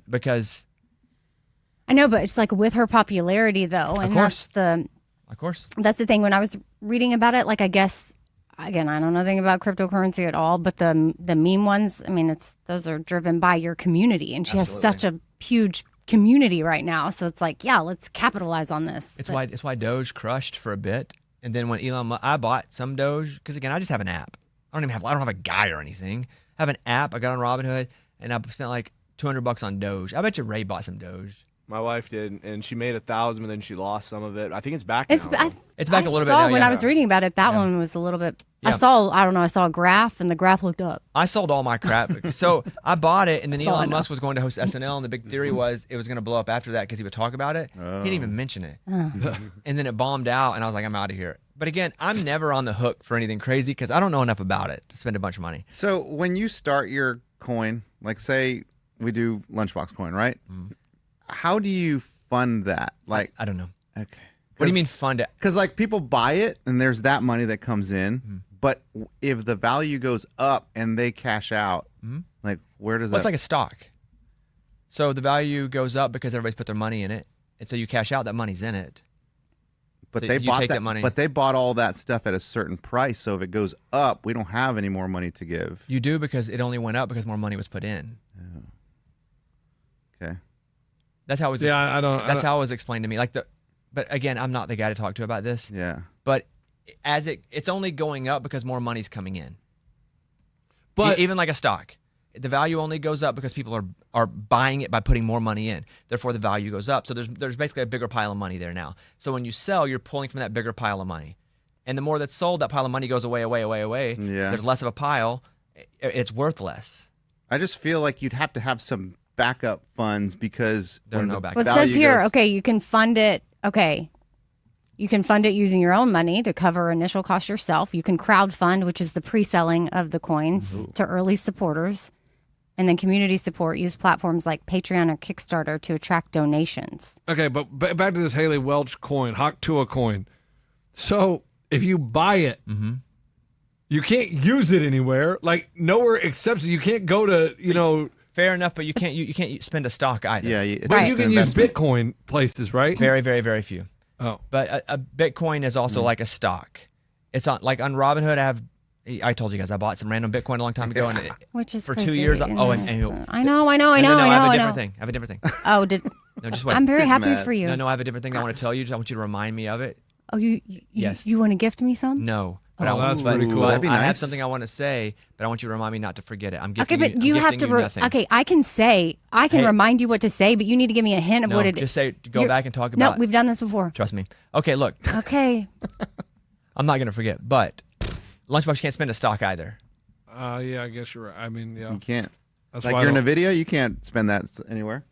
because I know, but it's like with her popularity though, and course. of course that's the thing. When I was reading about it, like I guess again, I don't know anything about cryptocurrency at all, but the meme ones, I mean, those are driven by your community, and she has such a huge community right now. So it's like, yeah, let's capitalize on this. it's why Doge crushed for a bit, and then when I bought some Doge, because again, I just have an app. I don't have a guy or anything. I have an app. I got on Robinhood, and I spent like $200 on Doge. I bet you Ray bought some Doge. My wife did, and she made 1,000, but then she lost some of it. I think it's back It's now. It's back a little bit I now, saw when yeah. I was reading about it, that one was a little bit. Yeah. I saw a graph, and the graph looked up. I sold all my crap. So I bought it, and then Elon Musk was going to host SNL, and the big theory was it was going to blow up after that because he would talk about it. He didn't even mention it. And then it bombed out, and I was like, I'm out of here. But again, I'm never on the hook for anything crazy because I don't know enough about it to spend a bunch of money. So when you start your coin, like say we do Lunchbox coin, right? How do you fund that? Like, I don't know. okay. What do you mean fund it? Because like people buy it and there's that money that comes in, but if the value goes up and they cash out, like where does Well, it's that? like a stock. So the value goes up because everybody's put their money in it, and so you cash out, that money's in it. But So they you bought take that, that money. But they bought all that stuff at a certain price. So if it goes up, we don't have any more money to give. You do because it only went up because more money was put in. Okay. That's how it was. Yeah, I don't. How it was explained to me. But again, I'm not the guy to talk to about this. Yeah. But it's only going up because more money's coming in. But Even like a stock, the value only goes up because people are buying it by putting more money in. Therefore, the value goes up. So there's basically a bigger pile of money there now. So when you sell, you're pulling from that bigger pile of money, and the more that's sold, that pile of money goes away. Yeah. There's less of a pile. It's worth less. I just feel like you'd have to have some backup funds because There are when no the backup. Well, it value says here, goes- okay, you can fund it. Okay. You can fund it using your own money to cover initial costs yourself. You can crowdfund, which is the pre-selling of the coins to early supporters. And then community support, use platforms like Patreon or Kickstarter to attract donations. okay, but back to this Haley Welch coin, Hawk Tua coin. So if you buy it, you can't use it anywhere. Like nowhere accepts it. You can't go to Fair enough, but you can't spend a stock either. Yeah, it's but just you an can use investment. Bitcoin places, right? Very, very, very few. Oh, But a Bitcoin is also like a stock. It's on like on Robinhood. I told you guys I bought some random Bitcoin a long time ago, and Which is for crazy. 2 years. Yes. I know. I have a different thing. I have a different thing. Oh, No, just wait. I'm very She's happy mad. for you. No, I have a different thing I want to tell you. I want you to remind me of it. Oh, you Yes. You want to gift me some? No. But Oh, that's but, pretty cool. but That'd be I have nice. something I want to say, but I want you to remind me not to forget it. I'm Okay, gifting but you. you I'm have gifting to. you nothing. Okay, I can Hey. remind you what to say, but you need to give me a hint of No, what it is. just say go You're- back and talk No, about. we've done this before. Trust me. Okay, look, Okay. I'm not gonna forget, but Lunchbox can't spend a stock either. yeah, I guess you're right. I mean, yeah. You can't. That's Like why I you're in a don't- video, you can't spend that anywhere.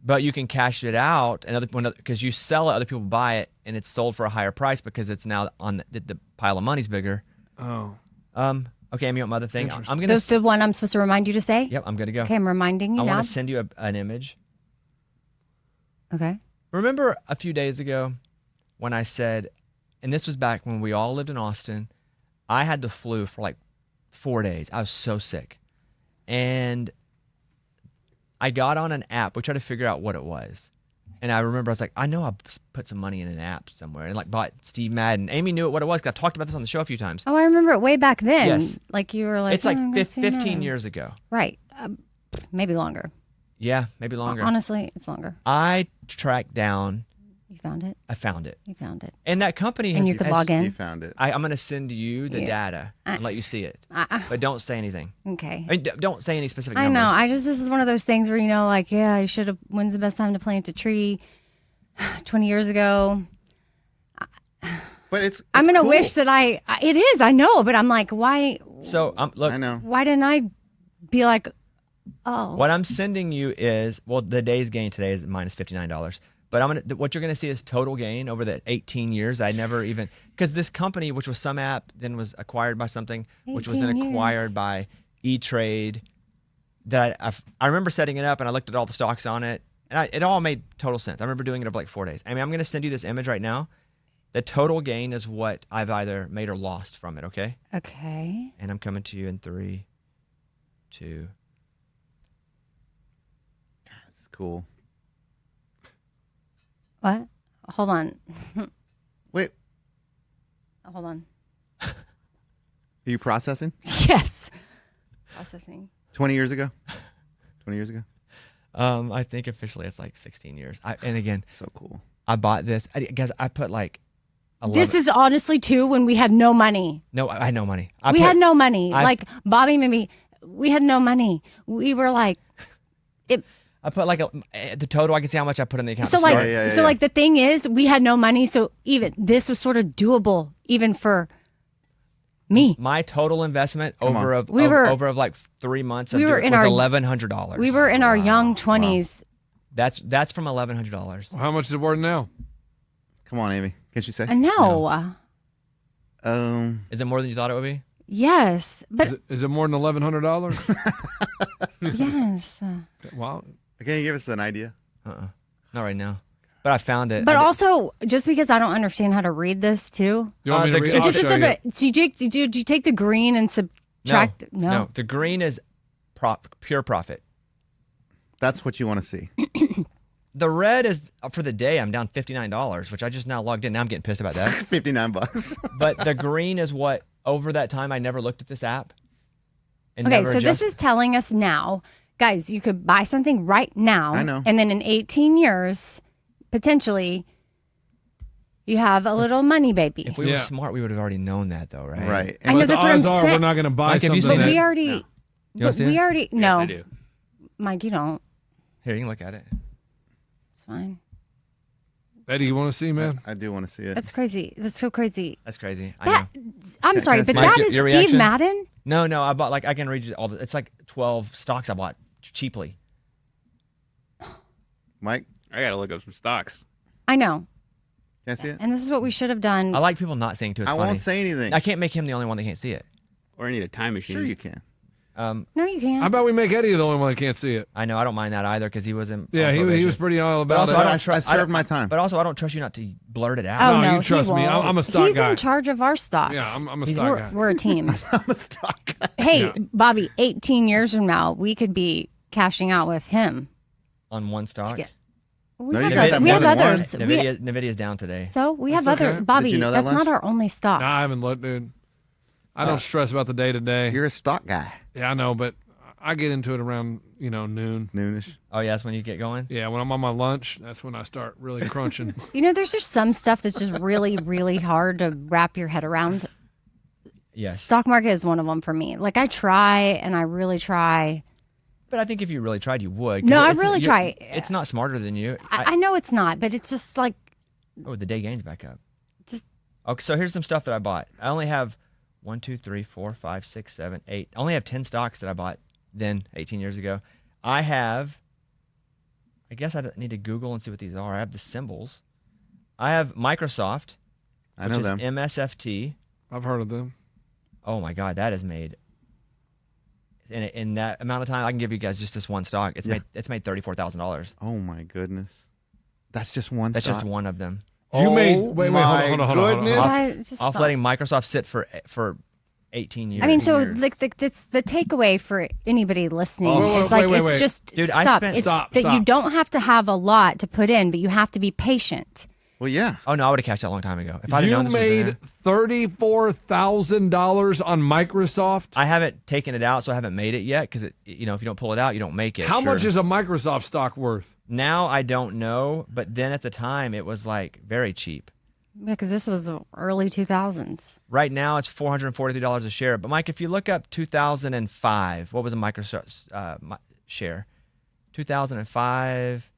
But you can cash it out, and because you sell it, other people buy it, and it's sold for a higher price because it's now on the pile of money's bigger. Oh. Okay, I'm my other thing. I'm gonna. The one I'm supposed to remind you to say? Yep, I'm gonna go. Okay, I'm reminding you I now. want to send you an image. Okay. Remember a few days ago when I said, and this was back when we all lived in Austin, I had the flu for like 4 days. I was so sick. And I got on an app. We tried to figure out what it was. And I remember I was like, I know I put some money in an app somewhere and like bought Steve Madden. Amy knew what it was because I've talked about this on the show a few times. Oh, I remember it way back then. Yes. Like you were like, It's like oh, I'm gonna see 15 now. years ago. Right. Maybe longer. Yeah, maybe longer. Honestly, it's longer. I tracked down, You found it. I found it. You found it. And that company has. And you could log You in. found it. I'm going to send you the Yeah. data and let you see it. But don't say anything. Okay. I mean, don't say any specific I numbers. know. This is one of those things where, like, yeah, you should have, when's the best time to plant a tree? 20 years ago. But it's I'm going to cool. wish that it is, I know, but I'm like, why So, look, I know. why didn't I be like, oh. what I'm sending you is, well, the day's gain today is minus $59. But what you're gonna see is total gain over the 18 years. I never even because this company, which was some app, then was acquired by something, which was then 18 years. acquired by E-Trade. That I remember setting it up and I looked at all the stocks on it, and it all made total sense. I remember doing it over like 4 days. I mean, I'm gonna send you this image right now. The total gain is what I've either made or lost from it. Okay. Okay. And I'm coming to you in 3, 2. This is cool. What? Hold on. Wait, Hold on. are you processing? Yes. Processing. 20 years ago? 20 years ago? I think officially it's like 16 years. And again, So cool. I bought this. Guys, I put like 11. This is honestly too when we had no money. No, I had no money. We had no money. I- Like Bobby, maybe we had no money. We were like, I put like the total. I can see how much I put in the account. so to like, start. so like the thing is, we had no money. So even this was sort of doable, even for me. My total investment over of like 3 months We were in our $1,100. We were in our young 20s. That's from $1,100. How much is it worth now? Come on, Amy. Can't you say? I know. Is it more than you thought it would be? Yes, but Is it more than $1,100? yes. Wow. Can you give us an idea? Not right now. But I found it. But also, just because I don't understand how to read this too. You want me to read? I'll Just show a you. bit. Did you take the green and subtract? No. The green is pure profit. That's what you want to see. The red is for the day. I'm down $59, which I just now logged in. Now I'm getting pissed about that. $59. But the green is what over that time I never looked at this app. And Okay, never so this adjusted. is telling us now, guys, you could buy something right now. I know. And then in 18 years, potentially, you have a little money baby. If we were smart, we would have already known that, though, right? Right. I know But that's the what I'm odds are saying. we're not going to buy Mike, have you something. seen But it? we already, You but wanna see we it? already, no. Yes, I do. Mike, you don't. Here, you can look at it. It's fine. Eddie, you want to see, man? I do want to see it. That's crazy. That's so crazy. That's crazy. I That, know. I'm sorry, I but see that it? is Your Steve reaction? Madden? No, I bought I can read you all the. It's like 12 stocks I bought cheaply. Mike, I gotta look up some stocks. I know. can I see it? And this is what we should have done. I like people not seeing too. It's I funny. won't say anything. I can't make him the only one that can't see it. Or I need a time machine. Sure you can. No, you can't. How about we make Eddie the only one that can't see it? I know. I don't mind that either because he was in. Yeah, on he probation. was pretty all But about also, it. I I don't trust. served my time. But also, I don't trust you not to blurt it Oh out. No, no, you trust he me. won't. I'm a stock He's guy. in charge of our stocks. Yeah, I'm a stock we're, guy. we're a team. I'm a stock guy. Hey, Yeah. Bobby, 18 years from now, we could be cashing out with him. On one stock. Yeah. We No, have, you guys have we more have than one. others. Nvidia's down today. So we That's have other. okay. Bobby, Did you know that, that's not Lunch? our only stock. Nah, I haven't looked, dude. I don't stress about the day to day. You're a stock guy. Yeah, I know, but I get into it around noon. Noonish. Oh yeah, that's when you get going. Yeah, when I'm on my lunch, that's when I start really crunching. You know, there's just some stuff that's just really, really hard to wrap your head around. Yes. Stock market is one of them for me. Like I try and I really try. But I think if you really tried, you would. No, I It's- really you're- try. It's not smarter than you. I know it's not, but it's just like Oh, the day gains back up. Just- Okay, so here's some stuff that I bought. I only have 1, 2, 3, 4, 5, 6, 7, 8. I only have 10 stocks that I bought then 18 years ago. I guess I need to Google and see what these are. I have the symbols. I have Microsoft, I which know is them. MSFT. I've heard of them. Oh my God, that is made. In that amount of time, I can give you guys just this one stock. It's made $34,000. Oh my goodness. That's just one That's stock. just one of them. You made Oh wait, my hold on. goodness. just Off stop. letting Microsoft sit for 18 years. I mean, so years. like that's the takeaway for anybody listening Wait, is like wait, it's wait. just Dude, I stop. spent- It's Stop, that you stop. don't have to have a lot to put in, but you have to be patient. Well, yeah. Oh no, I would have cashed that a long time ago. If I'd have You known this was in made there. $34,000 on Microsoft. I haven't taken it out, so I haven't made it yet because if you don't pull it out, you don't make it. How Sure. much is a Microsoft stock worth? Now I don't know, but then at the time it was like very cheap. Because this was the early 2000s. Right now it's $443 a share. But Mike, if you look up 2005, what was a Microsoft share? 2005,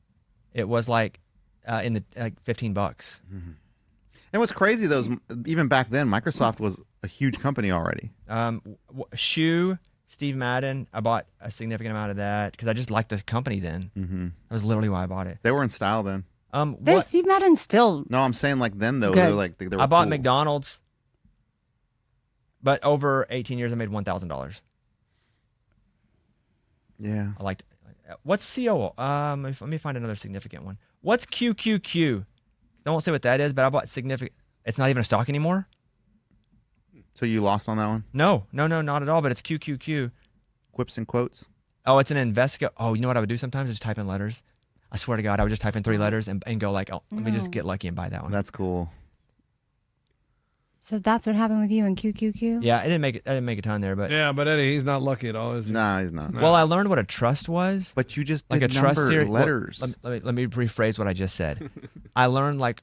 it was like in the $15. And what's crazy though is even back then, Microsoft was a huge company already. Shoe, Steve Madden, I bought a significant amount of that because I just liked the company then. Mm-hmm. That was literally why I bought it. They were in style then. There's Steve Madden's still. No, I'm saying like then though. Good. They're like they were I bought cool. McDonald's, but over 18 years, I made $1,000. Yeah. I liked. What's CO? Let me find another significant one. What's QQQ? I won't say what that is, but I bought significant. It's not even a stock anymore. So you lost on that one? No, not at all. But it's QQQ. Quips and quotes. Oh, it's an Invesco. Oh, you know what I would do sometimes? Is type in letters. I swear to God, I would just type in 3 letters and go like, oh, let me just get lucky and buy that one. That's cool. So that's what happened with you in QQQ? Yeah, I didn't make a ton there, but Yeah, but Eddie, he's not lucky at all, is he? No, he's not. well, I learned what a trust was. But you just Like did a trust number series. letters. Well, let me rephrase what I just said. I learned like,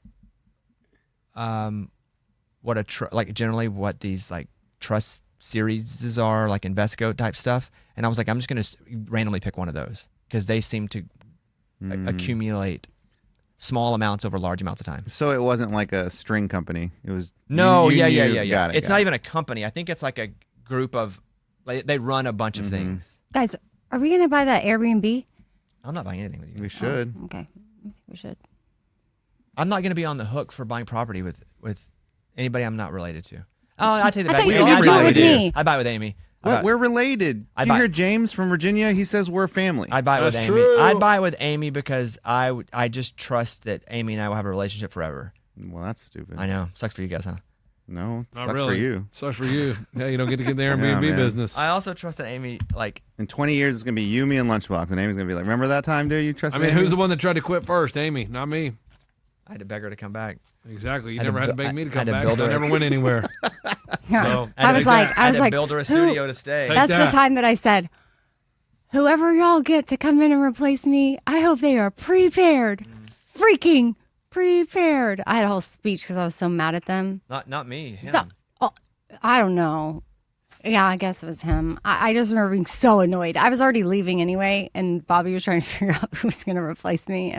what like generally what these like trust series are, like Invesco type stuff, and I was like, I'm just gonna randomly pick one of those because they seem to accumulate small amounts over large amounts of time. So it wasn't like a string company. It was No, you yeah. Got it. It's not even a company. I think it's like a group of. Like, they run a bunch of things. Guys, are we going to buy that Airbnb? I'm not buying anything with you. We should. Oh, okay. I think we should. I'm not going to be on the hook for buying property with anybody I'm not related to. Oh, I take that I back. thought you said you'd do it with me. I buy it with Amy. What? We're related. Did you hear James from Virginia? He says we're family. I'd buy it with That's Amy. true. I'd buy it with Amy because I just trust that Amy and I will have a relationship forever. Well, that's stupid. I know. Sucks for you guys, huh? No, it Not sucks really. for you. Sucks for you. Yeah, you don't get to get the Airbnb man. business. I also trust that Amy, like, In 20 years, it's gonna be you, me, and Lunchbox, and Amy's gonna be like, "Remember that time, dude? You trusted I mean, Amy?" who's the one that tried to quit first? Amy, not me. I had to beg her to come back. Exactly. You I had never to had to bu- beg me to I come had to back. build 'cause I her- never went anywhere. So I was like, I had to build her a studio to stay. Take That's that. the time that I said, whoever y'all get to come in and replace me, I hope they are prepared. Freaking prepared. I had a whole speech because I was so mad at them. Not me. Him. So, I don't know. Yeah, I guess it was him. I just remember being so annoyed. I was already leaving anyway, and Bobby was trying to figure out who was going to replace me.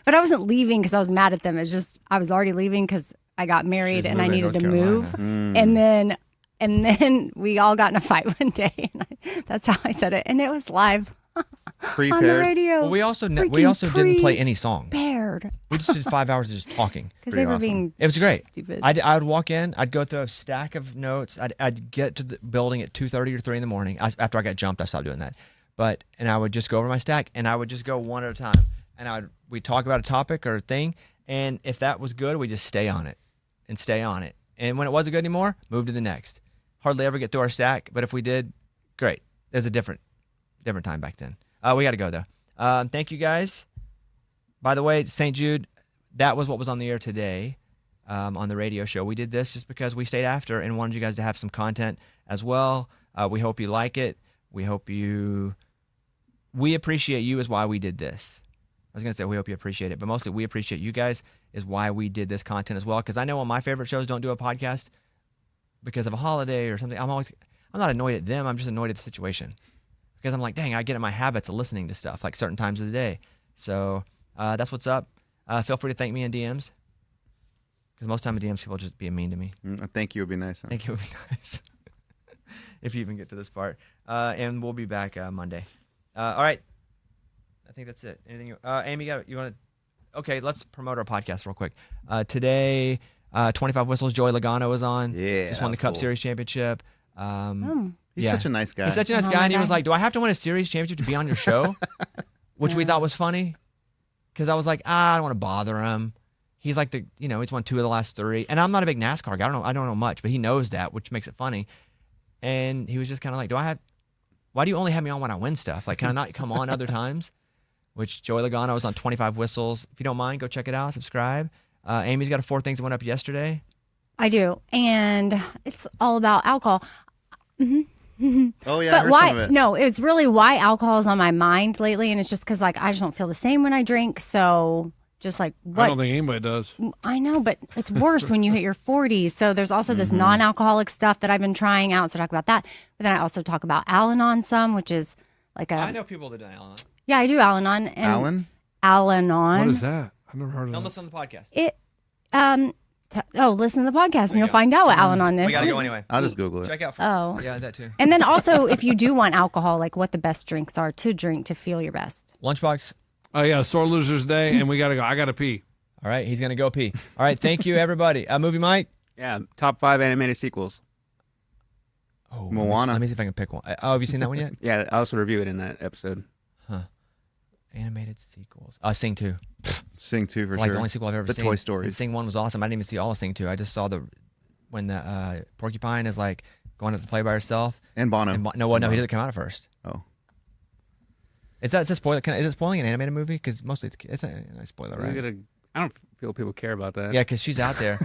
But I wasn't leaving because I was mad at them. It's just I was already leaving because I got married and I moving needed to to North move. Carolina. And then we all got in a fight one day. And that's how I said it, and it was live on the Prepared. radio. Well, we also Freaking didn't play any songs. Prepared We just did 5 hours of just talking. because they were awesome. being. It was great. Stupid. I'd walk in. I'd go through a stack of notes. I'd get to the building at 2:30 or 3 in the morning. After I got jumped, I stopped doing that. And I would just go over my stack, and I would just go one at a time. And we'd talk about a topic or a thing, and if that was good, we just stay on it and stay on it. And when it wasn't good anymore, move to the next. Hardly ever get through our stack, but if we did, great. There's a different time back then. We got to go though. Thank you guys. By the way, St. Jude, that was what was on the air today. On the radio show. We did this just because we stayed after and wanted you guys to have some content as well. We hope you like it. We appreciate you is why we did this. I was going to say we hope you appreciate it, but mostly we appreciate you guys is why we did this content as well. Because I know when my favorite shows don't do a podcast because of a holiday or something, I'm not annoyed at them. I'm just annoyed at the situation. Because I'm like, dang, I get in my habits of listening to stuff like certain times of the day. So that's what's up. Feel free to thank me in DMs. Because most time in DMs, people just being mean to me. Thank you would be nice. Huh? Thank you would be nice. If you even get to this part. And we'll be back Monday. All right. I think that's it. Anything? Amy, you want to? Okay, let's promote our podcast real quick. Today, 25 Whistles, Joey Logano was on. Yeah, Just won the that's Cup cool. Series championship. He's such a nice guy. He's such a nice Oh, guy, and he my was God. like, "Do I have to win a series championship to be on your show?" Which we thought was funny, because I was like, I don't want to bother him. He's like he's won 2 of the last 3, and I'm not a big NASCAR guy. I don't know much, but he knows that, which makes it funny. And he was just kind of like, why do you only have me on when I win stuff? Like, can I not come on other times? Which Joey Logano was on 25 Whistles. If you don't mind, go check it out. Subscribe. Amy's got 4 things that went up yesterday. I do, and it's all about alcohol. Oh yeah, I But heard why? some of it. No, it's really why alcohol is on my mind lately, and it's just because I just don't feel the same when I drink. So just like I what don't think anybody does. I know, but it's worse when you hit your 40s. So there's also this non-alcoholic stuff that I've been trying out. So talk about that, but then I also talk about Al-Anon some, which is like I know people that do Al-Anon. Yeah, I do Al-Anon. And Alan? Al-Anon. What is that? I've never heard of Don't that. listen to the podcast. It. Listen to the podcast and you'll find out what Al-Anon is. We gotta go anyway. I'll just Google it. Check out. Oh. Yeah, that too. And then also, if you do want alcohol, like what the best drinks are to drink to feel your best. Lunchbox. Oh yeah, sore losers day, and we gotta go. I gotta pee. All right, he's gonna go pee. All right, thank you everybody. Movie Mike. Yeah, top 5 animated sequels. Oh, Moana. Let me see if I can pick one. Oh, have you seen that one yet? Yeah, I also review it in that episode. Animated sequels. Sing 2. Sing 2 for It's sure. like the only sequel I've ever the seen. Toy And Stories. Sing 1 was awesome. I didn't even see all of Sing 2. I just saw when the porcupine is like going up to play by herself. And Bono. No, he didn't come out at first. Oh. Is that a spoiler? Is it spoiling an animated movie? Because mostly it's a nice spoiler, right? I don't feel people care about that. Yeah, because she's out there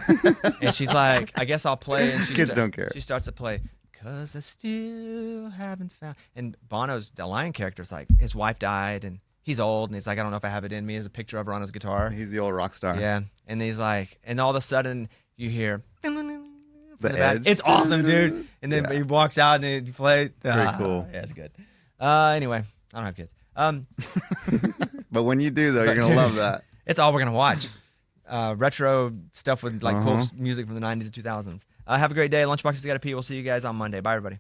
and she's like, I guess I'll play. And Kids don't care. She starts to play. Cause I still haven't found. And Bono's the lion character's like, his wife died and he's old and he's like, I don't know if I have it in me. There's a picture of her on his guitar. He's the old rock star. Yeah, and he's like, and all of a sudden you hear The back. Edge. It's awesome, dude. And then he walks out and he plays. Very cool. Yeah, it's good. Anyway, I don't have kids. But when you do, though, you're going to love that. It's all we're gonna watch. Retro stuff with like cool music from the 90s and 2000s. Have a great day. Lunchbox has got to pee. We'll see you guys on Monday. Bye, everybody.